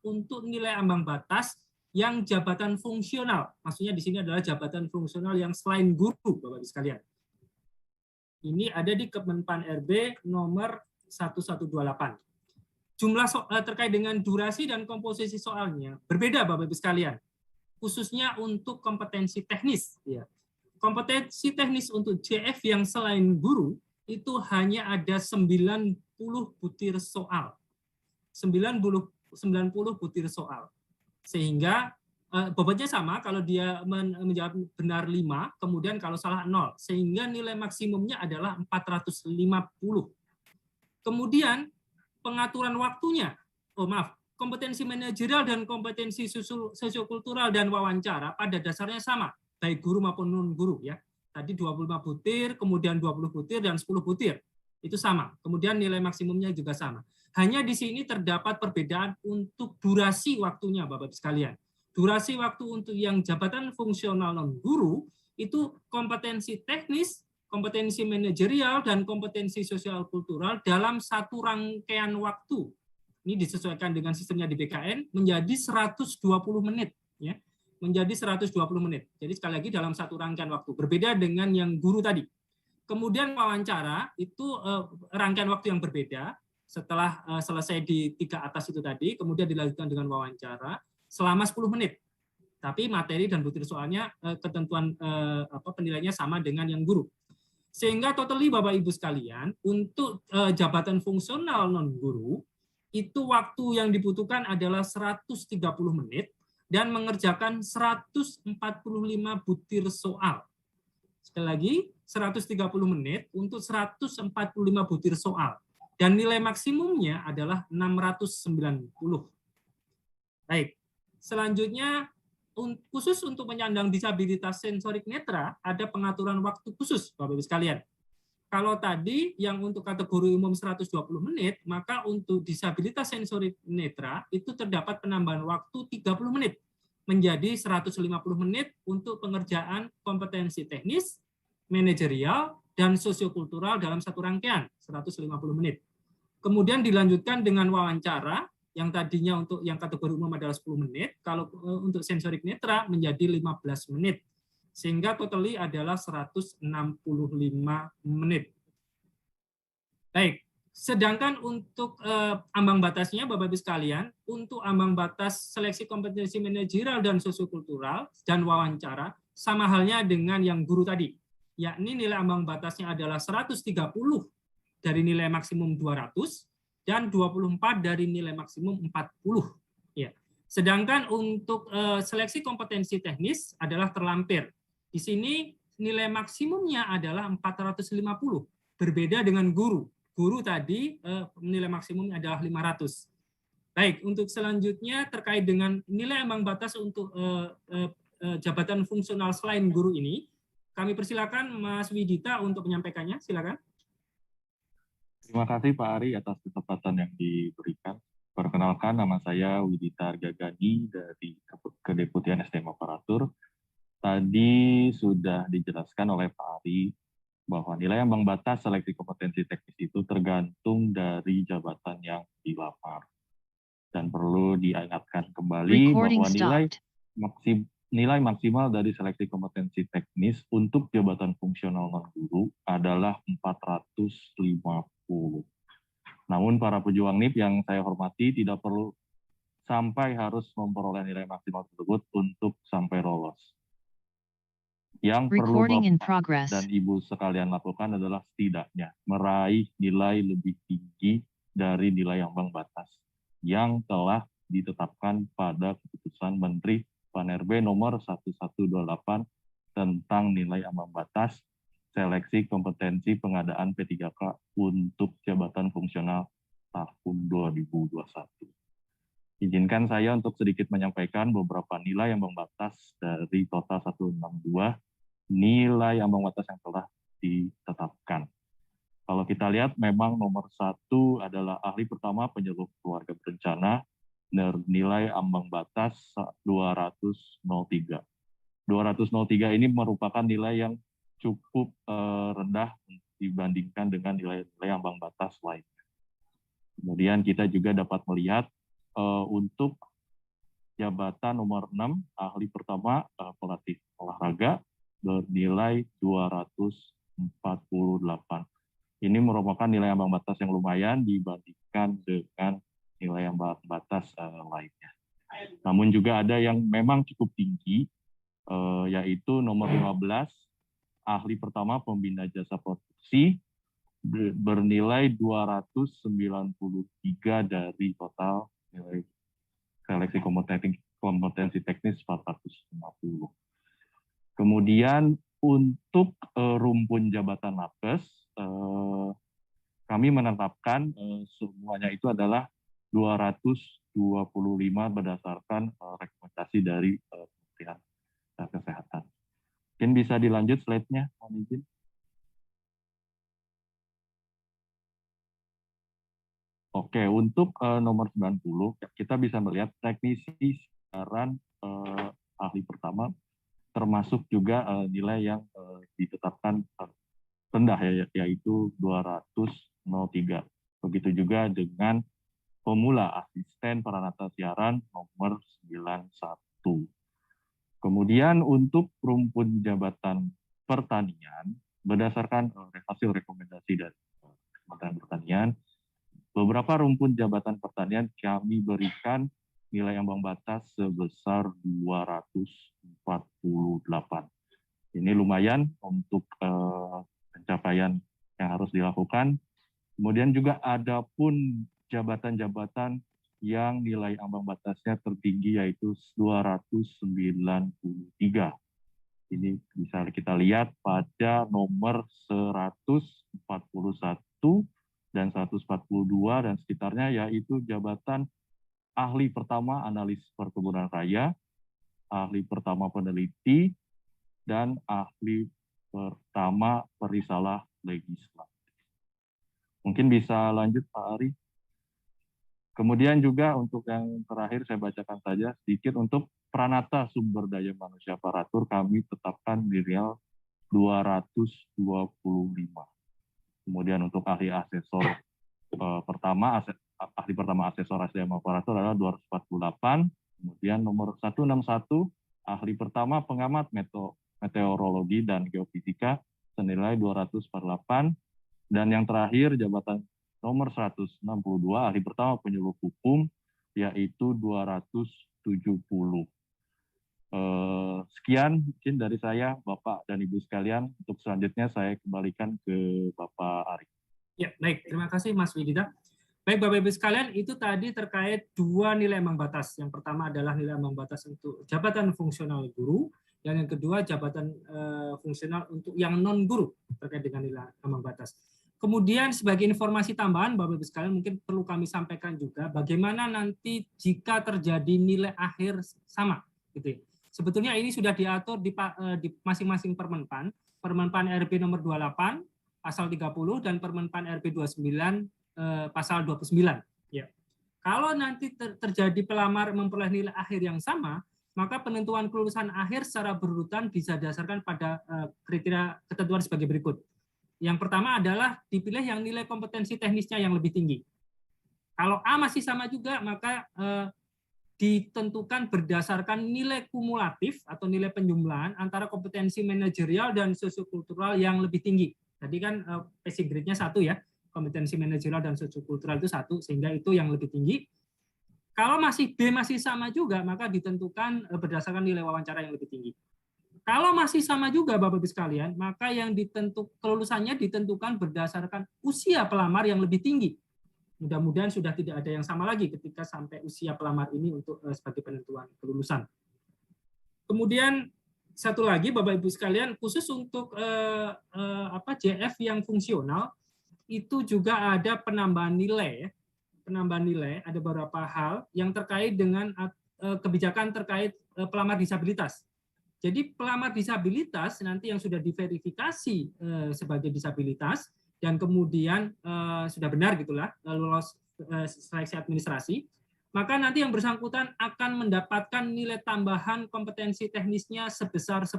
untuk nilai ambang batas yang jabatan fungsional. Maksudnya di sini adalah jabatan fungsional yang selain guru, Bapak-Ibu sekalian. Ini ada di Kemenpan RB nomor 1128. Jumlah terkait dengan durasi dan komposisi soalnya berbeda, Bapak-Ibu sekalian. Khususnya untuk kompetensi teknis. Ya. Kompetensi teknis untuk JF yang selain guru itu hanya ada 90 butir soal. 90 butir soal. Sehingga bobotnya sama kalau dia menjawab benar 5, kemudian kalau salah 0. Sehingga nilai maksimumnya adalah 450. Kemudian pengaturan waktunya, kompetensi manajerial dan kompetensi sosiokultural dan wawancara pada dasarnya sama, baik guru maupun non-guru ya. Tadi 25 butir, kemudian 20 butir, dan 10 butir. Itu sama. Kemudian nilai maksimumnya juga sama. Hanya di sini terdapat perbedaan untuk durasi waktunya, Bapak-Ibu sekalian. Durasi waktu untuk yang jabatan fungsional non-guru, itu kompetensi teknis, kompetensi manajerial, dan kompetensi sosial kultural dalam satu rangkaian waktu. Ini disesuaikan dengan sistemnya di BKN, menjadi 120 menit. Ya. Menjadi 120 menit. Jadi sekali lagi dalam satu rangkaian waktu. Berbeda dengan yang guru tadi. Kemudian wawancara itu rangkaian waktu yang berbeda. Setelah selesai di 3 atas itu tadi, kemudian dilanjutkan dengan wawancara selama 10 menit. Tapi materi dan butir soalnya ketentuan penilaiannya sama dengan yang guru. Sehingga totally Bapak Ibu sekalian, untuk jabatan fungsional non-guru, itu waktu yang dibutuhkan adalah 130 menit, dan mengerjakan 145 butir soal. Sekali lagi, 130 menit untuk 145 butir soal. Dan nilai maksimumnya adalah 690. Baik, selanjutnya khusus untuk penyandang disabilitas sensorik netra, ada pengaturan waktu khusus, Bapak-Ibu sekalian. Kalau tadi yang untuk kategori umum 120 menit, maka untuk disabilitas sensorik netra itu terdapat penambahan waktu 30 menit menjadi 150 menit untuk pengerjaan kompetensi teknis, manajerial, dan sosiokultural dalam satu rangkaian 150 menit. Kemudian dilanjutkan dengan wawancara yang tadinya untuk yang kategori umum adalah 10 menit, kalau untuk sensorik netra menjadi 15 menit. Sehingga totally adalah 165 menit. Baik, sedangkan untuk ambang batasnya, Bapak-Ibu sekalian, untuk ambang batas seleksi kompetensi manajerial dan sosiokultural dan wawancara, sama halnya dengan yang guru tadi, yakni nilai ambang batasnya adalah 130 dari nilai maksimum 200 dan 24 dari nilai maksimum 40. Ya. Sedangkan untuk seleksi kompetensi teknis adalah terlampir. Di sini nilai maksimumnya adalah 450, berbeda dengan guru. Guru tadi nilai maksimumnya adalah 500. Baik, untuk selanjutnya terkait dengan nilai ambang batas untuk jabatan fungsional selain guru ini, kami persilakan Mas Widita untuk menyampaikannya. Silakan. Terima kasih Pak Ari atas kesempatan yang diberikan. Perkenalkan, nama saya Widita Argagani dari Kedeputian SDM Aparatur. Tadi sudah dijelaskan oleh Pak Ari bahwa nilai ambang batas seleksi kompetensi teknis itu tergantung dari jabatan yang dilamar. Dan perlu diingatkan kembali bahwa nilai maksimal dari seleksi kompetensi teknis untuk jabatan fungsional non-guru adalah 450. Namun para pejuang NIP yang saya hormati tidak perlu sampai harus memperoleh nilai maksimal tersebut untuk sampai lolos. Yang perlu Recording in Bapak progress. dan Ibu sekalian lakukan adalah setidaknya meraih nilai lebih tinggi dari nilai ambang batas yang telah ditetapkan pada keputusan Menteri PAN-RB nomor 1128 tentang nilai ambang batas seleksi kompetensi pengadaan P3K untuk jabatan fungsional tahun 2021. Izinkan saya untuk sedikit menyampaikan beberapa nilai ambang batas dari total 162 nilai ambang batas yang telah ditetapkan. Kalau kita lihat memang nomor 1 adalah ahli pertama penyuluh keluarga berencana, nilai ambang batas 203. 203 ini merupakan nilai yang cukup rendah dibandingkan dengan nilai-nilai ambang batas lainnya. Kemudian kita juga dapat melihat untuk jabatan nomor 6, ahli pertama pelatih olahraga bernilai 248. Ini merupakan nilai ambang batas yang lumayan dibandingkan dengan nilai ambang batas lainnya. Namun juga ada yang memang cukup tinggi, yaitu nomor 15, ahli pertama pembina jasa produksi bernilai 293 dari total nilai seleksi kompetensi teknis 450. Kemudian untuk rumpun jabatan nakes, kami menetapkan semuanya itu adalah 225 berdasarkan rekomendasi dari Kementerian Kesehatan. Mungkin bisa dilanjut slide-nya, mohon izin. Oke, untuk nomor 90, kita bisa melihat teknisi siaran ahli pertama, termasuk juga nilai yang ditetapkan rendah, yaitu 203. Begitu juga dengan pemula asisten peranata siaran nomor 91. Kemudian untuk rumpun jabatan pertanian, berdasarkan hasil rekomendasi dari Kementerian Pertanian, beberapa rumpun jabatan pertanian kami berikan nilai ambang batas sebesar 248. Ini lumayan untuk pencapaian yang harus dilakukan. Kemudian juga ada pun jabatan-jabatan yang nilai ambang batasnya tertinggi yaitu 293. Ini bisa kita lihat pada nomor 141 dan 142 dan sekitarnya, yaitu jabatan ahli pertama analis perkebunan raya, ahli pertama peneliti, dan ahli pertama perisalah legislatif. Mungkin bisa lanjut Pak Ari. Kemudian juga untuk yang terakhir saya bacakan saja sedikit untuk Pranata Sumber Daya Manusia Aparatur kami tetapkan di real 225. Kemudian untuk ahli asesor ahli pertama asesor SDM aparatur adalah 248. Kemudian nomor 161 ahli pertama pengamat meteorologi dan geofisika senilai 248. Dan yang terakhir jabatan nomor 162 ahli pertama penyuluh hukum yaitu 270. Sekian mungkin dari saya, Bapak dan Ibu sekalian. Untuk selanjutnya saya kembalikan ke Bapak Ari. Ya, baik. Terima kasih Mas Widita. Baik, Bapak Ibu sekalian, itu tadi terkait dua nilai ambang batas. Yang pertama adalah nilai ambang batas untuk jabatan fungsional guru, dan yang kedua jabatan fungsional untuk yang non-guru terkait dengan nilai ambang batas. Kemudian sebagai informasi tambahan, Bapak Ibu sekalian, mungkin perlu kami sampaikan juga bagaimana nanti jika terjadi nilai akhir sama, gitu ya. Sebetulnya ini sudah diatur di masing-masing Permenpan, Permenpan RB nomor 28 pasal 30 dan Permenpan RB 29 pasal 29. Ya. Kalau nanti terjadi pelamar memperoleh nilai akhir yang sama, maka penentuan kelulusan akhir secara berurutan bisa didasarkan pada kriteria ketentuan sebagai berikut. Yang pertama adalah dipilih yang nilai kompetensi teknisnya yang lebih tinggi. Kalau A masih sama juga, maka ditentukan berdasarkan nilai kumulatif atau nilai penjumlahan antara kompetensi manajerial dan sosiokultural yang lebih tinggi. Tadi kan passing grade-nya 1 ya. kompetensi manajerial dan sosiokultural itu 1, sehingga itu yang lebih tinggi. Kalau masih B masih sama juga, maka ditentukan berdasarkan nilai wawancara yang lebih tinggi. Kalau masih sama juga Bapak-Ibu sekalian, maka yang kelulusannya ditentukan berdasarkan usia pelamar yang lebih tinggi. Mudah-mudahan sudah tidak ada yang sama lagi ketika sampai usia pelamar ini untuk sebagai penentuan kelulusan. Kemudian satu lagi Bapak-Ibu sekalian, khusus untuk JF yang fungsional, itu juga ada penambahan nilai. Penambahan nilai, ada beberapa hal yang terkait dengan kebijakan terkait pelamar disabilitas. Jadi pelamar disabilitas nanti yang sudah diverifikasi sebagai disabilitas dan kemudian sudah benar gitulah lolos seleksi administrasi, maka nanti yang bersangkutan akan mendapatkan nilai tambahan kompetensi teknisnya sebesar 10%.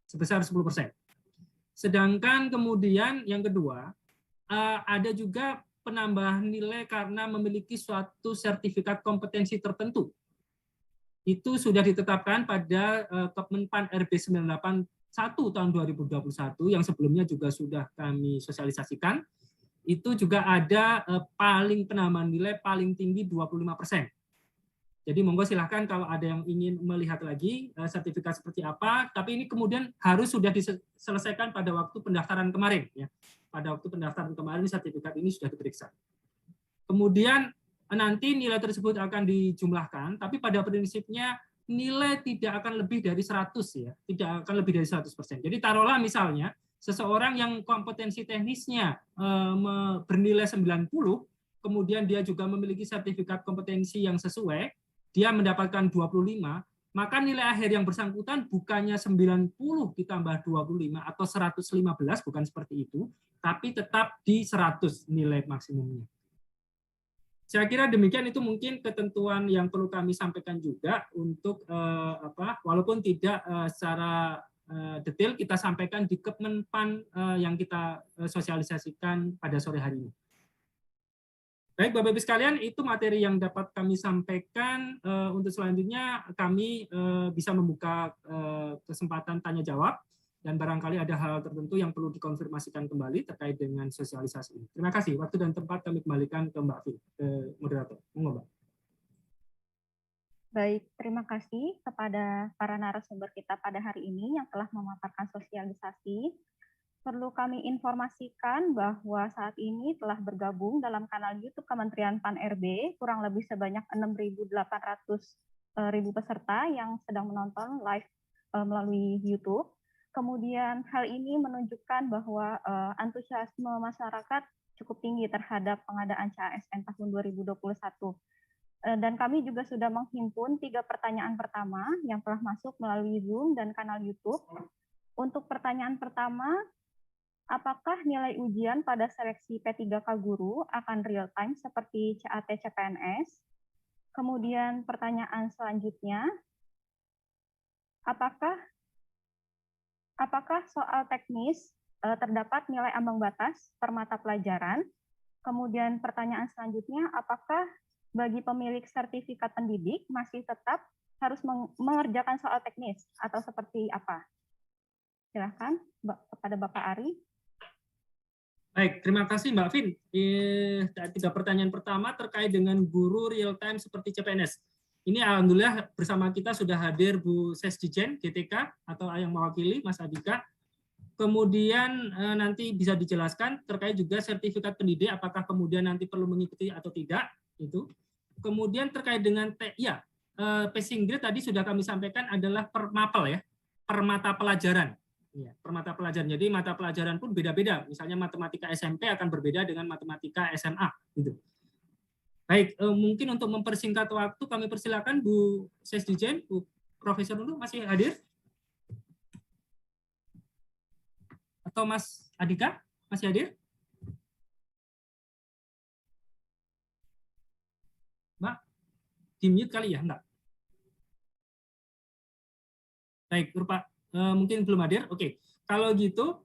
Sebesar 10%. Sedangkan kemudian yang kedua, ada juga penambahan nilai karena memiliki suatu sertifikat kompetensi tertentu. Itu sudah ditetapkan pada Kemenpan RB 981 tahun 2021 yang sebelumnya juga sudah kami sosialisasikan. Itu juga ada paling penambahan nilai paling tinggi 25%. Jadi monggo silahkan kalau ada yang ingin melihat lagi sertifikat seperti apa, tapi ini kemudian harus sudah diselesaikan pada waktu pendaftaran kemarin. Ya. Pada waktu pendaftaran kemarin sertifikat ini sudah diperiksa. Kemudian nanti nilai tersebut akan dijumlahkan, tapi pada prinsipnya nilai tidak akan lebih dari 100 ya, tidak akan lebih dari 100%. Jadi taruhlah misalnya seseorang yang kompetensi teknisnya bernilai 90, kemudian dia juga memiliki sertifikat kompetensi yang sesuai, dia mendapatkan 25, maka nilai akhir yang bersangkutan bukannya 90 ditambah 25 atau 115, bukan seperti itu, tapi tetap di 100 nilai maksimumnya. Saya kira demikian, itu mungkin ketentuan yang perlu kami sampaikan juga untuk walaupun tidak secara detail kita sampaikan di Kemenpan yang kita sosialisasikan pada sore hari ini. Baik Bapak-Ibu sekalian, itu materi yang dapat kami sampaikan. Untuk selanjutnya kami bisa membuka kesempatan tanya jawab. Dan barangkali ada hal tertentu yang perlu dikonfirmasikan kembali terkait dengan sosialisasi ini. Terima kasih. Waktu dan tempat kami kembalikan ke Mbak Vin, ke moderator. Monggo, Mbak. Baik, terima kasih kepada para narasumber kita pada hari ini yang telah memaparkan sosialisasi. Perlu kami informasikan bahwa saat ini telah bergabung dalam kanal YouTube Kementerian Pan-RB kurang lebih sebanyak 6.800 peserta yang sedang menonton live melalui YouTube. Kemudian hal ini menunjukkan bahwa antusiasme masyarakat cukup tinggi terhadap pengadaan CASN tahun 2021. Dan kami juga sudah menghimpun 3 pertanyaan pertama yang telah masuk melalui Zoom dan kanal YouTube. Untuk pertanyaan pertama, apakah nilai ujian pada seleksi P3K guru akan real time seperti CAT CPNS? Kemudian pertanyaan selanjutnya, apakah soal teknis terdapat nilai ambang batas per mata pelajaran? Kemudian pertanyaan selanjutnya, apakah bagi pemilik sertifikat pendidik masih tetap harus mengerjakan soal teknis atau seperti apa? Silakan kepada Bapak Ari. Baik, terima kasih Mbak Vin. 3 pertanyaan pertama terkait dengan guru real time seperti CPNS. Ini alhamdulillah bersama kita sudah hadir Bu Sesdijen GTK atau yang mewakili Mas Adika. Kemudian nanti bisa dijelaskan terkait juga sertifikat pendidik apakah kemudian nanti perlu mengikuti atau tidak itu. Kemudian terkait dengan passing grade tadi sudah kami sampaikan adalah per mapel ya, per mata pelajaran. Ya, per mata pelajaran. Jadi mata pelajaran pun beda-beda. Misalnya matematika SMP akan berbeda dengan matematika SMA gitu. Baik, mungkin untuk mempersingkat waktu kami persilakan Bu Sesdijen, Bu Profesor Nunu masih hadir? Atau Mas Adika masih hadir? Mbak, di-mute kali ya, enggak? Baik, mungkin belum hadir. Oke, kalau gitu,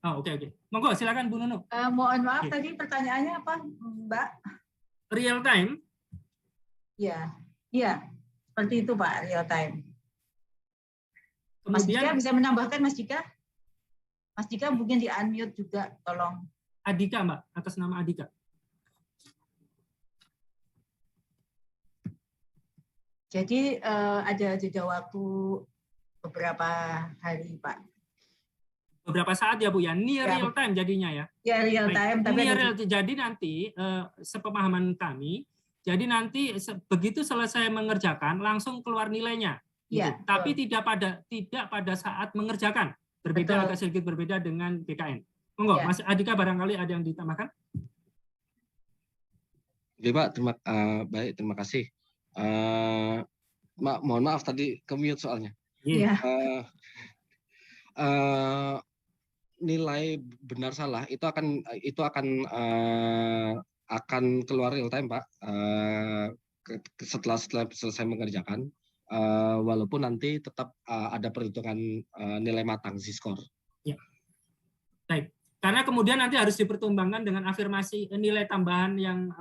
oke. Monggo, silakan Bu Nunu. Mohon maaf, tadi pertanyaannya apa, Mbak? Real time? Iya, seperti itu Pak, real time. Kemudian, Mas Dika bisa menambahkan Mas Dika? Mas Dika mungkin di unmute juga, tolong. Adika, Mbak, atas nama Adika. Jadi ada jeda waktu beberapa hari, Pak. Beberapa saat ya, Bu, ya. Ini Ya, real time jadinya ya. Ya, real Baik. time. Tapi Ini ada real, jadi nanti sepemahaman kami, jadi nanti begitu selesai mengerjakan langsung keluar nilainya. Gitu. Ya, Tapi betul. tidak pada saat mengerjakan. Berbeda, Betul. agak sedikit berbeda dengan BKN. Monggo, Ya. Mas Adika barangkali ada yang ditambahkan? Oke, Pak, baik, terima kasih. Mohon maaf tadi ke-mute soalnya. Ya. Nilai benar salah itu akan keluar real time, Pak. Setelah selesai mengerjakan, walaupun nanti tetap ada perhitungan nilai matang Z-score. Ya. Baik. Karena kemudian nanti harus dipertimbangkan dengan afirmasi nilai tambahan yang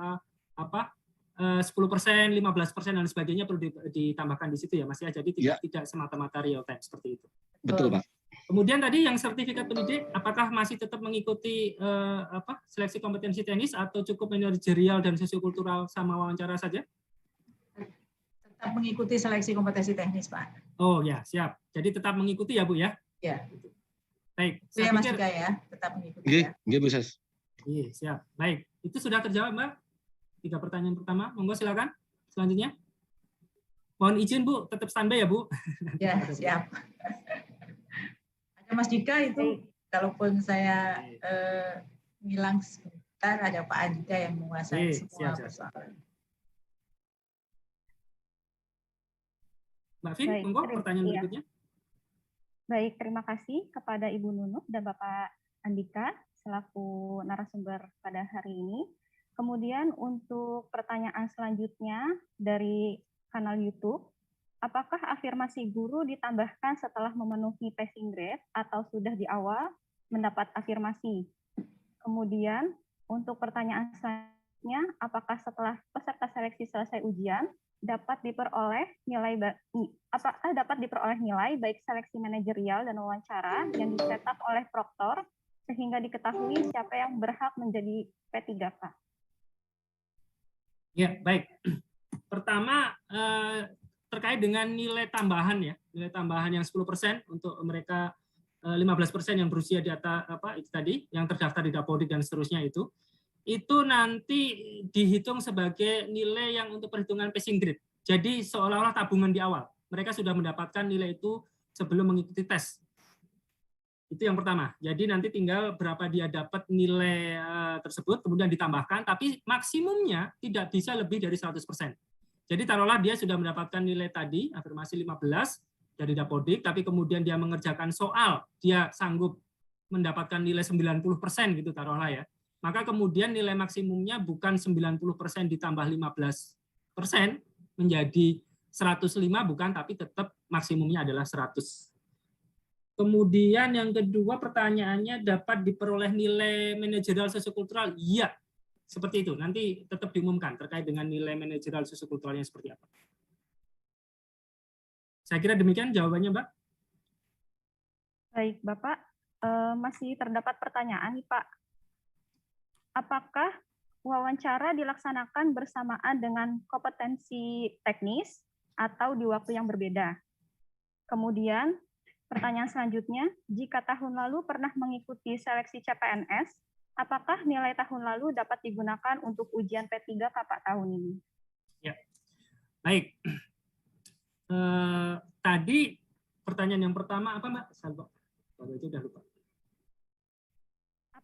10%, 15% dan sebagainya perlu ditambahkan di situ ya, Mas ya. Jadi tidak semata-mata real time seperti itu. Betul, Pak. Kemudian tadi yang sertifikat pendidik, apakah masih tetap mengikuti seleksi kompetensi teknis atau cukup manajerial dan sosiokultural sama wawancara saja? Tetap mengikuti seleksi kompetensi teknis, Pak. Oh ya, siap. Jadi tetap mengikuti ya, Bu ya? Ya. Baik. Saya Mas Dika ya, tetap mengikuti ya. Nggih, Bu Ses. Iya, siap. Baik. Itu sudah terjawab, Mbak? 3 pertanyaan pertama. Monggo silakan. Selanjutnya. Mohon izin, Bu, tetap standby ya, Bu. Ya, siap. Mas Dika itu, kalaupun saya ngilang sebentar, ada Pak Andika yang menguasai semua persoalan. Mbak Vin, monggo pertanyaan berikutnya. Baik, terima kasih kepada Ibu Nunuk dan Bapak Andika selaku narasumber pada hari ini. Kemudian untuk pertanyaan selanjutnya dari kanal YouTube, apakah afirmasi guru ditambahkan setelah memenuhi passing grade atau sudah di awal mendapat afirmasi? Kemudian untuk pertanyaan selanjutnya, apakah setelah peserta seleksi selesai ujian dapat diperoleh nilai baik seleksi manajerial dan wawancara yang dicetak oleh proktor sehingga diketahui siapa yang berhak menjadi P3K? Ya, baik. Pertama terkait dengan nilai tambahan ya, nilai tambahan yang 10% untuk mereka 15% yang berusia di atas itu tadi yang terdaftar di Dapodik dan seterusnya itu nanti dihitung sebagai nilai yang untuk perhitungan passing grade. Jadi seolah-olah tabungan di awal. Mereka sudah mendapatkan nilai itu sebelum mengikuti tes. Itu yang pertama. Jadi nanti tinggal berapa dia dapat nilai tersebut kemudian ditambahkan, tapi maksimumnya tidak bisa lebih dari 100%. Jadi taruhlah dia sudah mendapatkan nilai tadi, afirmasi 15 dari Dapodik, tapi kemudian dia mengerjakan soal, dia sanggup mendapatkan nilai 90% gitu taruhlah ya. Maka kemudian nilai maksimumnya bukan 90% ditambah 15% menjadi 105 bukan, tapi tetap maksimumnya adalah 100. Kemudian yang kedua pertanyaannya dapat diperoleh nilai manajerial sosiokultural? Iya. Seperti itu, nanti tetap diumumkan terkait dengan nilai manajerial sosiokulturalnya seperti apa. Saya kira demikian jawabannya, Mbak. Baik, Bapak. Masih terdapat pertanyaan nih, Pak. Apakah wawancara dilaksanakan bersamaan dengan kompetensi teknis atau di waktu yang berbeda? Kemudian, pertanyaan selanjutnya, jika tahun lalu pernah mengikuti seleksi CPNS, apakah nilai tahun lalu dapat digunakan untuk ujian P3K Pak tahun ini? Ya, baik. Tadi pertanyaan yang pertama apa, Mbak? Saya lupa. Kalau itu udah lupa.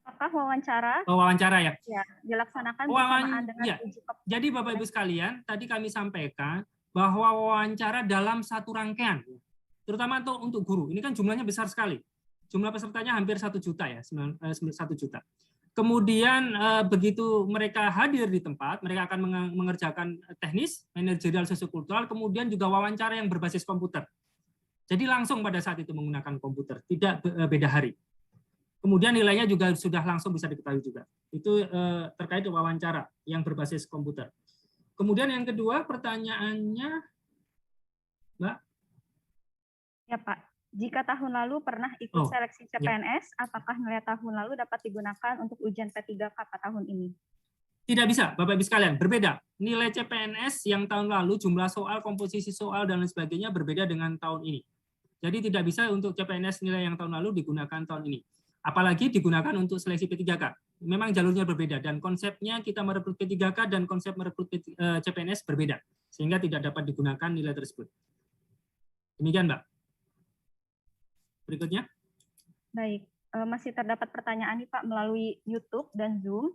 Apakah wawancara? Wawancara ya. Ya, dilaksanakan bersamaan dengan uji kompetensi. Jadi Bapak Ibu sekalian, tadi kami sampaikan bahwa wawancara dalam satu rangkaian, terutama untuk guru. Ini kan jumlahnya besar sekali. Jumlah pesertanya hampir 1 juta ya, 1 juta. Kemudian begitu mereka hadir di tempat, mereka akan mengerjakan teknis, manajerial sosiokultural, kemudian juga wawancara yang berbasis komputer. Jadi langsung pada saat itu menggunakan komputer, tidak beda hari. Kemudian nilainya juga sudah langsung bisa diketahui juga. Itu terkait wawancara yang berbasis komputer. Kemudian yang kedua pertanyaannya, Mbak? Ya Pak, Jika tahun lalu pernah ikut seleksi CPNS, apakah nilai tahun lalu dapat digunakan untuk ujian P3K tahun ini? Tidak bisa, Bapak Ibu sekalian, berbeda. Nilai CPNS yang tahun lalu, jumlah soal, komposisi soal, dan lain sebagainya berbeda dengan tahun ini. Jadi tidak bisa untuk CPNS nilai yang tahun lalu digunakan tahun ini. Apalagi digunakan untuk seleksi P3K. Memang jalurnya berbeda, dan konsepnya kita merekrut P3K dan konsep merekrut CPNS berbeda. Sehingga tidak dapat digunakan nilai tersebut. Demikian, Mbak. Berikutnya. Baik, masih terdapat pertanyaan nih Pak melalui YouTube dan Zoom.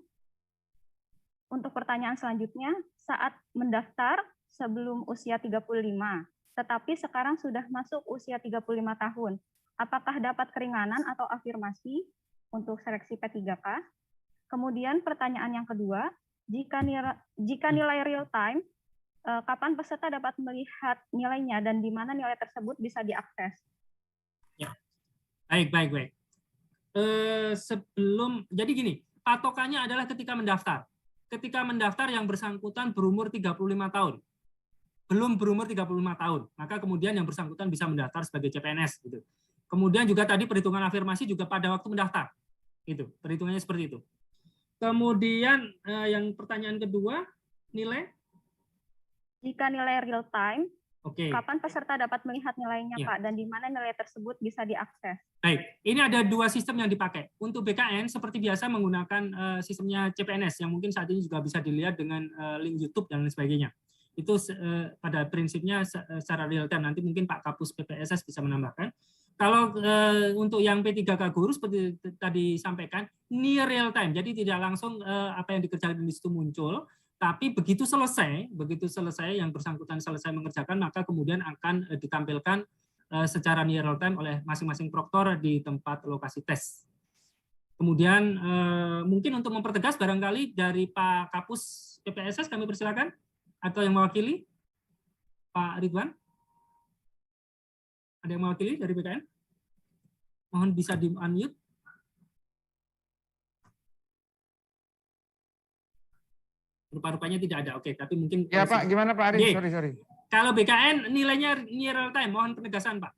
Untuk pertanyaan selanjutnya, saat mendaftar sebelum usia 35, tetapi sekarang sudah masuk usia 35 tahun. Apakah dapat keringanan atau afirmasi untuk seleksi P3K? Kemudian pertanyaan yang kedua, jika nilai real time, kapan peserta dapat melihat nilainya dan di mana nilai tersebut bisa diakses? Ya, baik. Jadi gini, patokannya adalah ketika mendaftar. Ketika mendaftar yang bersangkutan berumur 35 tahun. Belum berumur 35 tahun, maka kemudian yang bersangkutan bisa mendaftar sebagai CPNS gitu. Kemudian juga tadi perhitungan afirmasi juga pada waktu mendaftar. Itu, perhitungannya seperti itu. Kemudian yang pertanyaan kedua, nilai? Jika nilai real time, kapan peserta dapat melihat nilainya, Pak, dan di mana nilai tersebut bisa diakses? Baik, ini ada dua sistem yang dipakai. Untuk BKN seperti biasa menggunakan sistemnya CPNS yang mungkin saat ini juga bisa dilihat dengan link YouTube dan lain sebagainya. Itu pada prinsipnya secara real time. Nanti mungkin Pak Kapus PPSS bisa menambahkan. Kalau untuk yang P3K guru seperti tadi sampaikan, near real time. Jadi tidak langsung apa yang dikerjakan di situ muncul, tapi begitu selesai yang bersangkutan selesai mengerjakan, maka kemudian akan ditampilkan secara near real time oleh masing-masing proktor di tempat lokasi tes. Kemudian mungkin untuk mempertegas barangkali dari Pak Kapus PPSS kami persilakan, atau yang mewakili Pak Ridwan. Ada yang mewakili dari BKN? Mohon bisa di-unmute. Rupa-rupanya tidak ada. Oke, tapi mungkin... Ya Pak, gimana Pak Ari? Sorry. Kalau BKN nilainya near real time, mohon penegasan Pak.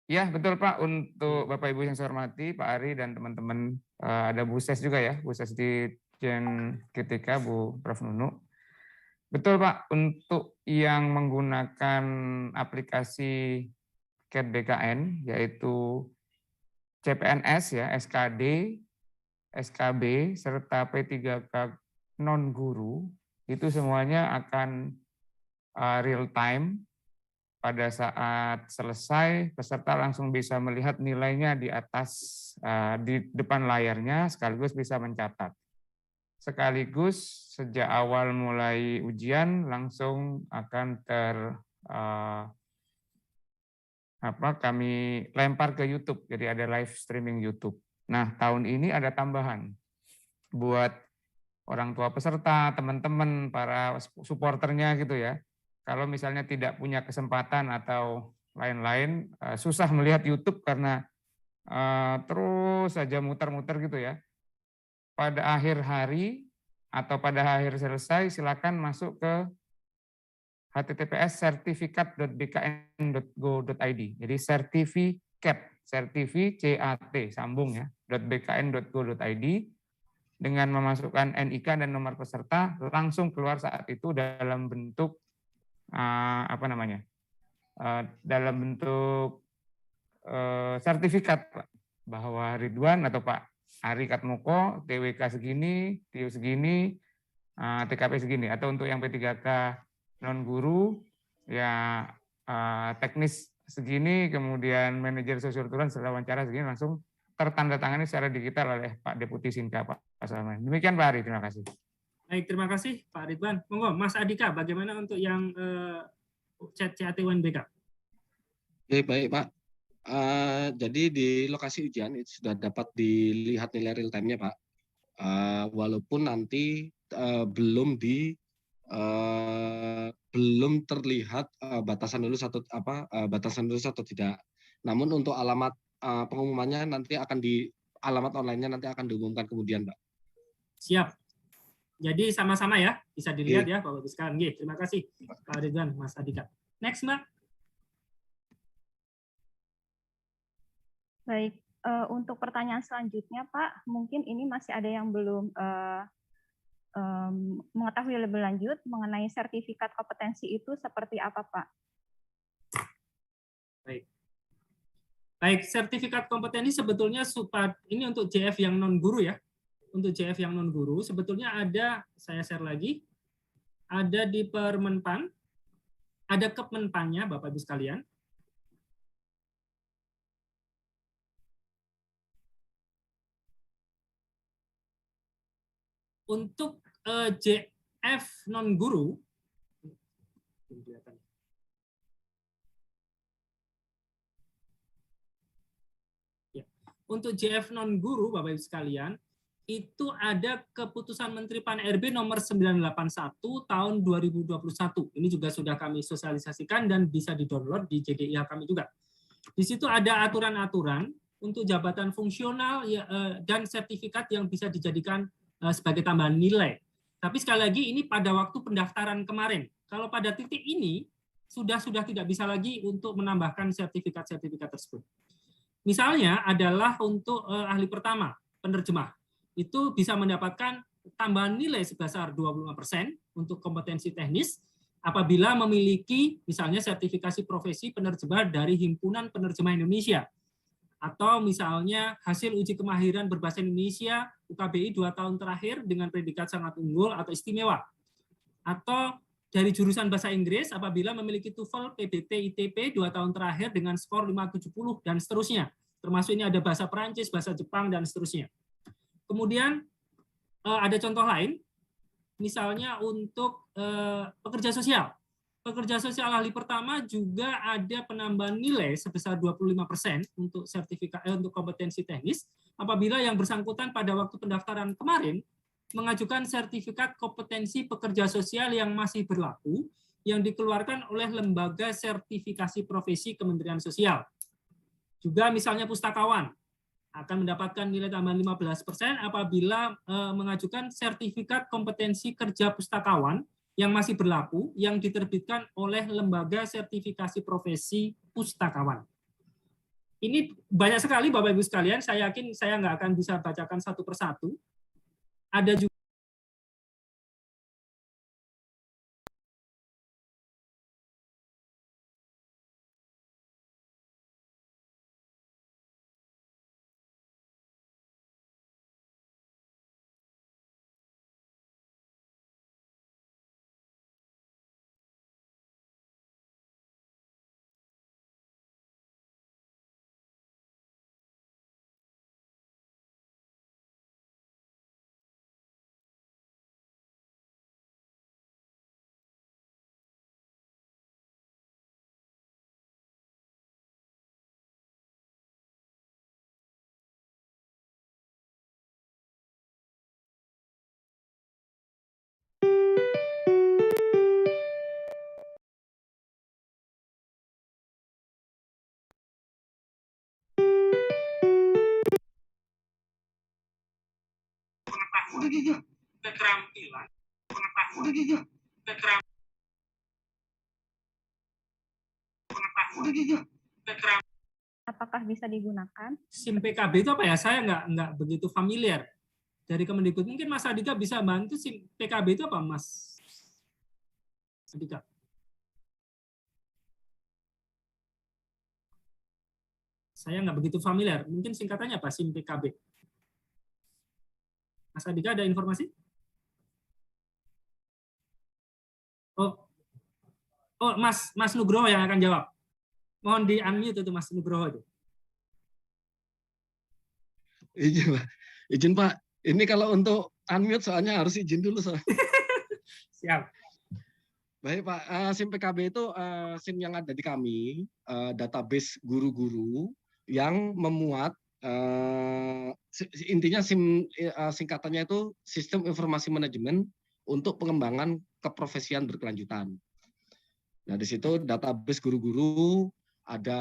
Ya, betul Pak. Untuk Bapak Ibu yang saya hormati, Pak Ari dan teman-teman, ada Bu Ses juga ya, Bu Ses di Jen GTK, Bu Prof. Nunu. Betul Pak, untuk yang menggunakan aplikasi CAT BKN, yaitu CPNS ya, SKD, SKB, serta P3K non-guru, itu semuanya akan real time. Pada saat selesai, peserta langsung bisa melihat nilainya di atas, di depan layarnya, sekaligus bisa mencatat. Sekaligus sejak awal mulai ujian langsung akan kami lempar ke YouTube, jadi ada live streaming YouTube. Nah, tahun ini ada tambahan buat orang tua peserta, teman-teman, para supporternya gitu ya. Kalau misalnya tidak punya kesempatan atau lain-lain, susah melihat YouTube karena terus saja muter-muter gitu ya. Pada akhir hari atau pada akhir selesai, silakan masuk ke https://sertifikat.bkn.go.id. Jadi sertifikat, sambung ya, .bkn.go.id. Dengan memasukkan NIK dan nomor peserta, langsung keluar saat itu dalam bentuk dalam bentuk sertifikat bahwa Ridwan atau Pak Ari Katmoko, TWK segini, TIO segini, TKP segini. Atau untuk yang P3K non-guru, ya teknis segini, kemudian manajer sosial setelah wawancara segini, langsung tertandatangani secara digital oleh Pak Deputi Sinka, Pak Salman. Demikian Pak Ari, terima kasih. Baik, terima kasih Pak Ridwan. Monggo, Mas Adika, bagaimana untuk yang CAT UNBK? Oke, baik Pak. Jadi di lokasi ujian itu sudah dapat dilihat nilai real time-nya Pak. Walaupun nanti belum terlihat batasan lulus atau tidak. Namun untuk alamat pengumumannya nanti akan alamat online-nya nanti akan diumumkan kemudian Pak. Siap. Jadi sama-sama ya, bisa dilihat ya Bapak Ibu sekalian. Terima kasih Pak Ridwan, Mas Adika. Next Mbak. Baik, untuk pertanyaan selanjutnya, Pak, mungkin ini masih ada yang belum mengetahui lebih lanjut mengenai sertifikat kompetensi itu seperti apa, Pak? Baik, sertifikat kompetensi sebetulnya ini untuk JF yang non guru ya. Untuk JF yang non guru sebetulnya ada, saya share lagi, ada di Permenpan, ada Kemenpannya Bapak Ibu sekalian. Untuk JF non guru, untuk JF non guru Bapak Ibu sekalian, itu ada keputusan Menteri Pan-RB nomor 981 tahun 2021. Ini juga sudah kami sosialisasikan dan bisa di-download di JDIH kami juga. Di situ ada aturan-aturan untuk jabatan fungsional dan sertifikat yang bisa dijadikan sebagai tambahan nilai. Tapi sekali lagi ini pada waktu pendaftaran kemarin. Kalau pada titik ini sudah tidak bisa lagi untuk menambahkan sertifikat-sertifikat tersebut. Misalnya adalah untuk ahli pertama, penerjemah. Itu bisa mendapatkan tambahan nilai sebesar 25% untuk kompetensi teknis apabila memiliki misalnya sertifikasi profesi penerjemah dari Himpunan Penerjemah Indonesia, atau misalnya hasil uji kemahiran berbahasa Indonesia UKBI 2 tahun terakhir dengan predikat sangat unggul atau istimewa, atau dari jurusan bahasa Inggris apabila memiliki TOEFL, PBT, ITP 2 tahun terakhir dengan skor 570 dan seterusnya. Termasuk ini ada bahasa Perancis, bahasa Jepang, dan seterusnya. Kemudian ada contoh lain, misalnya untuk pekerja sosial. Pekerja sosial ahli pertama juga ada penambahan nilai sebesar 25% untuk sertifikat untuk kompetensi teknis apabila yang bersangkutan pada waktu pendaftaran kemarin mengajukan sertifikat kompetensi pekerja sosial yang masih berlaku yang dikeluarkan oleh Lembaga Sertifikasi Profesi Kementerian Sosial. Juga misalnya pustakawan akan mendapatkan nilai tambahan 15% apabila mengajukan sertifikat kompetensi kerja pustakawan yang masih berlaku yang diterbitkan oleh Lembaga Sertifikasi Profesi Pustakawan. Ini banyak sekali Bapak Ibu sekalian, saya yakin saya nggak akan bisa bacakan satu persatu. Ada juga keterampilan, Apakah bisa digunakan? SIM PKB itu apa ya? Saya nggak begitu familiar dari Kemendikbud. Mungkin Mas Adika bisa bantu SIM PKB itu apa, Mas Adika? Saya nggak begitu familiar. Mungkin singkatannya apa SIM PKB? Mas Adika ada informasi? Oh, Mas Nugroho yang akan jawab. Mohon di unmute itu Mas Nugroho itu. Izin Pak. Ini kalau untuk unmute soalnya harus izin dulu soalnya. Siap. Baik Pak, SIM PKB itu SIM yang ada di kami, database guru-guru yang memuat intinya SIM singkatannya itu Sistem Informasi Manajemen untuk pengembangan keprofesian berkelanjutan. Nah di situ database guru-guru ada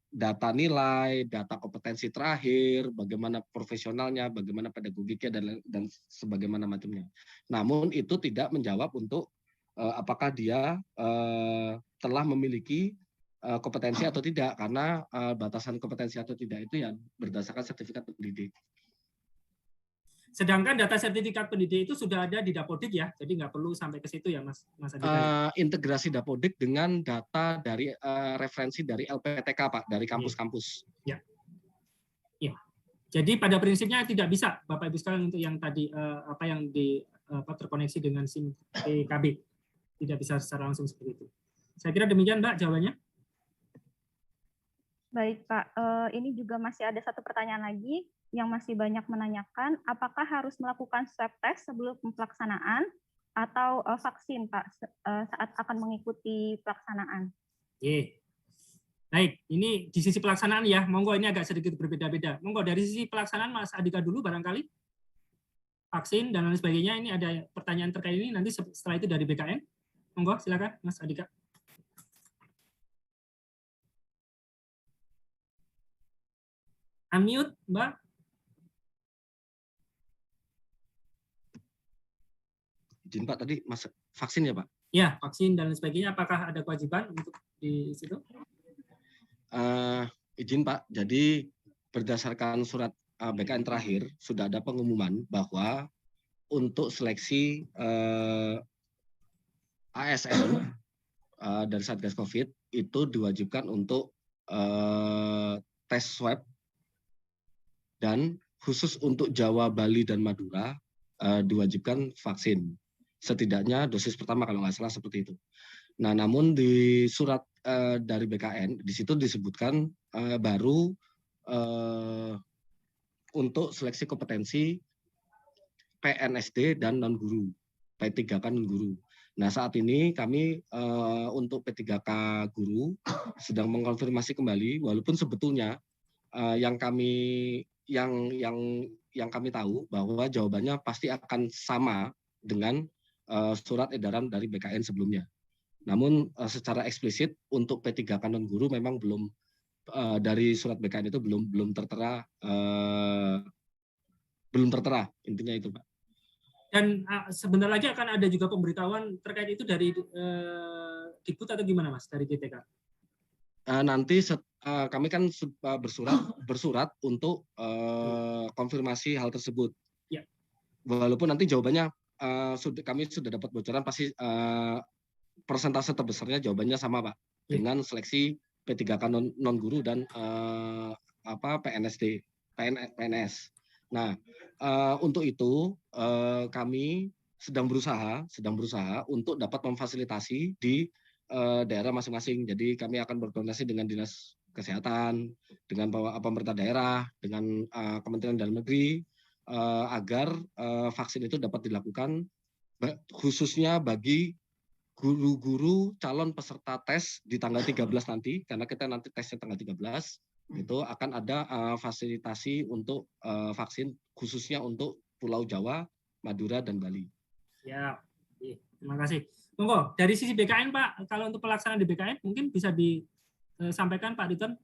data nilai, data kompetensi terakhir, bagaimana profesionalnya, bagaimana pedagogiknya dan sebagaimana macamnya. Namun itu tidak menjawab untuk apakah dia telah memiliki kompetensi atau tidak, karena batasan kompetensi atau tidak itu ya berdasarkan sertifikat pendidik. Sedangkan data sertifikat pendidik itu sudah ada di Dapodik ya, jadi nggak perlu sampai ke situ ya Mas Andika. Integrasi Dapodik dengan data dari referensi dari LPTK Pak, dari kampus-kampus. Ya. Ya. Jadi pada prinsipnya tidak bisa Bapak Ibu sekalian untuk yang tadi yang terkoneksi dengan SIM PKB. Tidak bisa secara langsung seperti itu. Saya kira demikian Mbak jawabannya. Baik Pak, ini juga masih ada satu pertanyaan lagi yang masih banyak menanyakan, apakah harus melakukan swab test sebelum pelaksanaan atau vaksin Pak saat akan mengikuti pelaksanaan? Oke. Baik, ini di sisi pelaksanaan ya, monggo ini agak sedikit berbeda-beda. Monggo dari sisi pelaksanaan Mas Andika dulu barangkali. Vaksin dan lain sebagainya, ini ada pertanyaan terkait ini, nanti setelah itu dari BKN. Monggo, silakan Mas Andika. Unmute, Mbak. Izin Pak, tadi Mas vaksin ya Pak? Ya, vaksin dan lain sebagainya, apakah ada kewajiban untuk di situ? Izin Pak, jadi berdasarkan surat BKN terakhir, sudah ada pengumuman bahwa untuk seleksi ASN dari Satgas COVID itu diwajibkan untuk tes swab, dan khusus untuk Jawa, Bali, dan Madura diwajibkan vaksin. Setidaknya dosis pertama kalau nggak salah seperti itu. Nah, namun di surat dari BKN, di situ disebutkan baru untuk seleksi kompetensi PNSD dan non-guru, P3K non-guru. Nah, saat ini kami untuk P3K guru sedang mengkonfirmasi kembali, walaupun sebetulnya yang kami tahu bahwa jawabannya pasti akan sama dengan surat edaran dari BKN sebelumnya. Namun secara eksplisit untuk P3K non-guru memang belum dari surat BKN itu belum tertera intinya itu Pak. Dan sebentar lagi akan ada juga pemberitahuan terkait itu dari Dikbud atau gimana Mas dari GTK? Nanti kami kan bersurat untuk konfirmasi hal tersebut. Ya. Walaupun nanti jawabannya kami sudah dapat bocoran, pasti persentase terbesarnya jawabannya sama Pak, dengan seleksi P3K non guru dan PNS. Nah, untuk itu kami sedang berusaha untuk dapat memfasilitasi di daerah masing-masing. Jadi kami akan berkoordinasi dengan Dinas Kesehatan, dengan pemerintah daerah, dengan Kementerian Dalam Negeri, agar vaksin itu dapat dilakukan khususnya bagi guru-guru calon peserta tes di tanggal 13 nanti, karena kita nanti tesnya tanggal 13, itu akan ada fasilitasi untuk vaksin khususnya untuk Pulau Jawa, Madura, dan Bali. Ya, terima kasih. Monggo, dari sisi BKN Pak, kalau untuk pelaksanaan di BKN mungkin bisa disampaikan Pak Ridwan,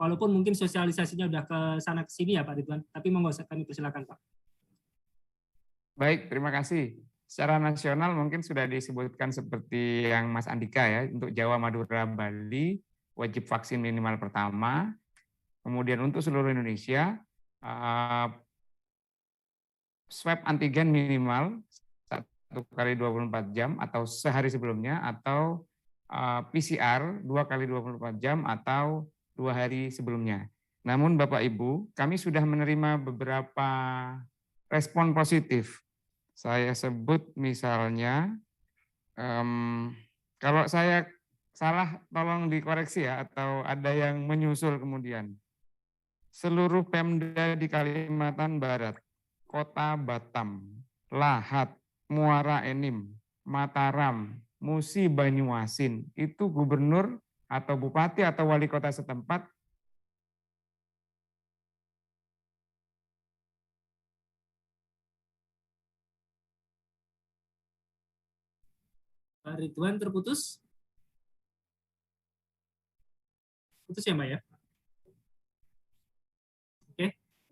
walaupun mungkin sosialisasinya udah ke sana ke sini ya Pak Ridwan, tapi monggo kami persilakan Pak. Baik, terima kasih. Secara nasional mungkin sudah disebutkan seperti yang Mas Andika ya, untuk Jawa, Madura, Bali wajib vaksin minimal pertama. Kemudian untuk seluruh Indonesia swab antigen minimal 1 kali 24 jam atau sehari sebelumnya, atau PCR 2 kali 24 jam atau 2 hari sebelumnya. Namun Bapak Ibu, kami sudah menerima beberapa respon positif. Saya sebut misalnya, kalau saya salah tolong dikoreksi ya, atau ada yang menyusul kemudian. Seluruh Pemda di Kalimantan Barat, Kota Batam, Lahat, Muara Enim, Mataram, Musi, Banyuasin, itu gubernur atau bupati atau wali kota setempat Pak Ridwan terputus? Putus ya Mbak ya? Oke.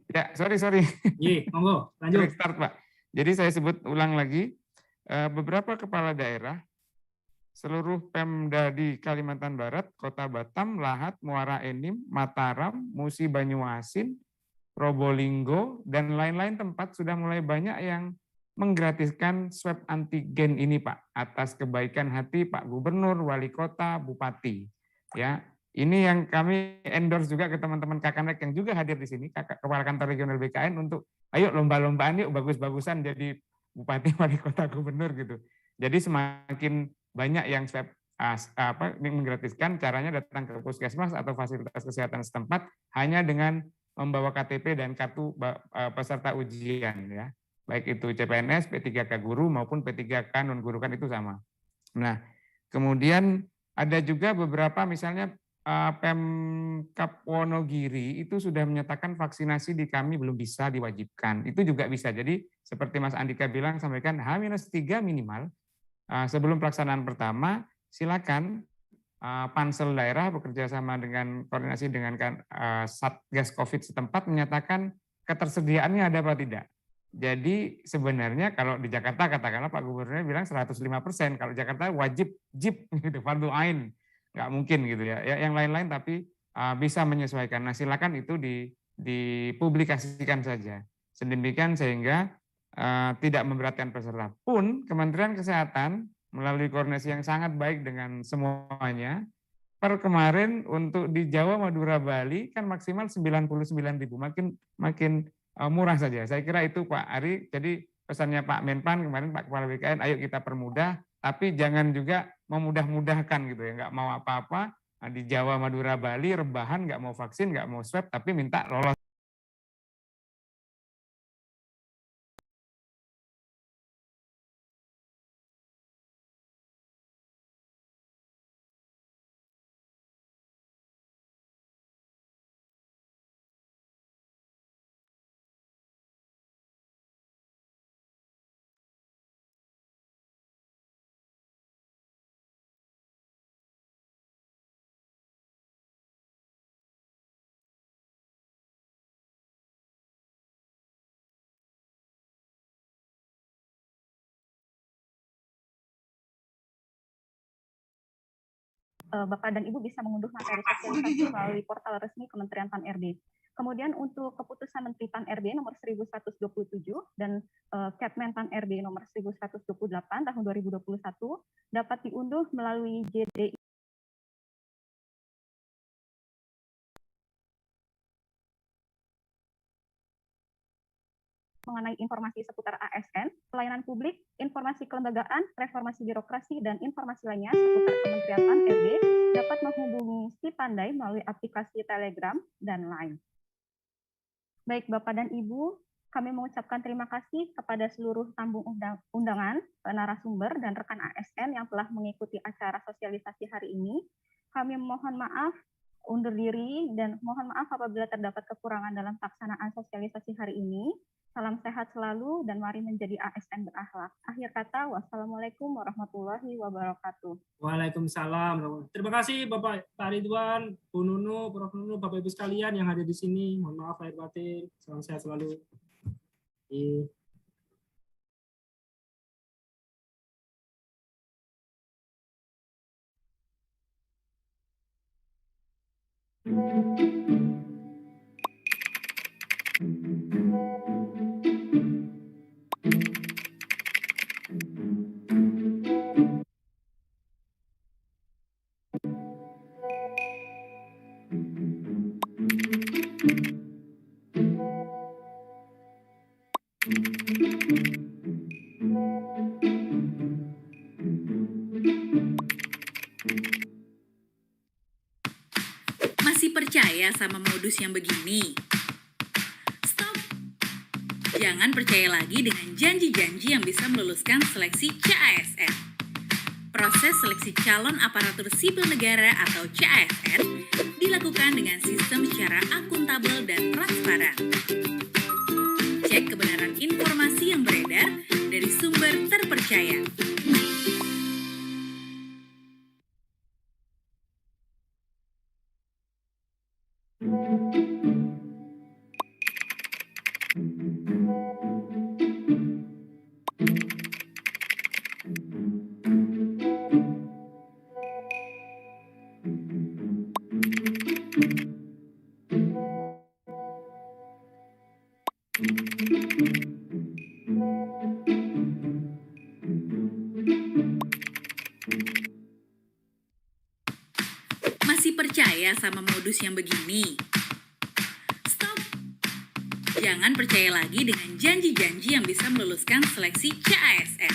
Ya, sorry. Iya, monggo, lanjut. Start Pak. Jadi saya sebut ulang lagi, beberapa kepala daerah seluruh Pemda di Kalimantan Barat, Kota Batam, Lahat, Muara Enim, Mataram, Musi Banyuasin, Probolinggo, dan lain-lain tempat sudah mulai banyak yang menggratiskan swab antigen ini, Pak, atas kebaikan hati Pak Gubernur, Wali Kota, Bupati. Ya, ini yang kami endorse juga ke teman-teman Kakanrek yang juga hadir di sini, Kepala Kantor Regional BKN, untuk ayo lomba-lombaan yuk, bagus-bagusan jadi Bupati, Wali Kota, Gubernur gitu. Jadi semakin banyak yang swab menggratiskan, caranya datang ke puskesmas atau fasilitas kesehatan setempat hanya dengan membawa KTP dan kartu peserta ujian, ya, baik itu CPNS, P3K guru maupun P3K non guru, kan itu sama. Nah, kemudian ada juga beberapa, misalnya Pemkab Wonogiri itu sudah menyatakan vaksinasi di kami belum bisa diwajibkan. Itu juga bisa. Jadi seperti Mas Andika bilang, sampaikan H-3 minimal sebelum pelaksanaan pertama, silakan Pansel daerah bekerja sama dengan koordinasi dengan Satgas COVID setempat menyatakan ketersediaannya ada apa tidak. Jadi sebenarnya kalau di Jakarta katakanlah Pak Gubernurnya bilang 105%, kalau Jakarta wajib gitu, fardu ain, nggak mungkin gitu ya. Yang lain-lain tapi bisa menyesuaikan. Nah, silakan itu dipublikasikan saja. Sedemikian sehingga tidak memberatkan peserta. Pun Kementerian Kesehatan melalui koordinasi yang sangat baik dengan semuanya, per kemarin untuk di Jawa, Madura, Bali kan maksimal 99.000, makin murah saja. Saya kira itu Pak Ari, jadi pesannya Pak Menpan kemarin, Pak Kepala BKN, ayo kita permudah, tapi jangan juga memudah-mudahkan gitu ya, nggak mau apa-apa, di Jawa, Madura, Bali, rebahan, nggak mau vaksin, nggak mau swab, tapi minta lolos. Bapak dan Ibu bisa mengunduh materi sosialisasi melalui portal resmi Kementerian Pan-RB. Kemudian untuk keputusan Menteri Pan-RB nomor 1127 dan Kepmen Pan-RB nomor 1128 tahun 2021 dapat diunduh melalui JDI mengenai informasi seputar ASN, pelayanan publik, informasi kelembagaan, reformasi birokrasi, dan informasi lainnya seputar Kementerian Pan-RB dapat menghubungi Si Pandai melalui aplikasi Telegram dan Line. Baik Bapak dan Ibu, kami mengucapkan terima kasih kepada seluruh tamu undangan, narasumber, dan rekan ASN yang telah mengikuti acara sosialisasi hari ini. Kami mohon maaf undur diri dan mohon maaf apabila terdapat kekurangan dalam pelaksanaan sosialisasi hari ini. Salam sehat selalu dan mari menjadi ASN berakhlak. Akhir kata, wassalamualaikum warahmatullahi wabarakatuh. Waalaikumsalam. Terima kasih Bapak Pak Ridwan, Bu Nunu, Prof. Nunu, Bapak Ibu sekalian yang hadir di sini. Mohon maaf lahir batin. Salam sehat selalu. Masih percaya sama modus yang begini? Stop! Jangan percaya lagi dengan janji-janji yang bisa meluluskan seleksi CASN. Proses seleksi calon aparatur sipil negara atau CASN dilakukan dengan sistem secara akuntabel dan transparan. Cek kebenaran informasi yang beredar dari sumber terpercaya. percaya sama modus yang begini? Stop! Jangan percaya lagi dengan janji-janji yang bisa meluluskan seleksi CASN.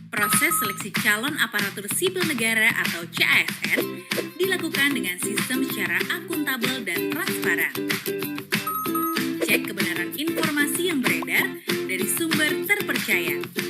Proses seleksi calon aparatur sipil negara atau CASN dilakukan dengan sistem secara akuntabel dan transparan. Cek kebenaran informasi yang beredar dari sumber terpercaya.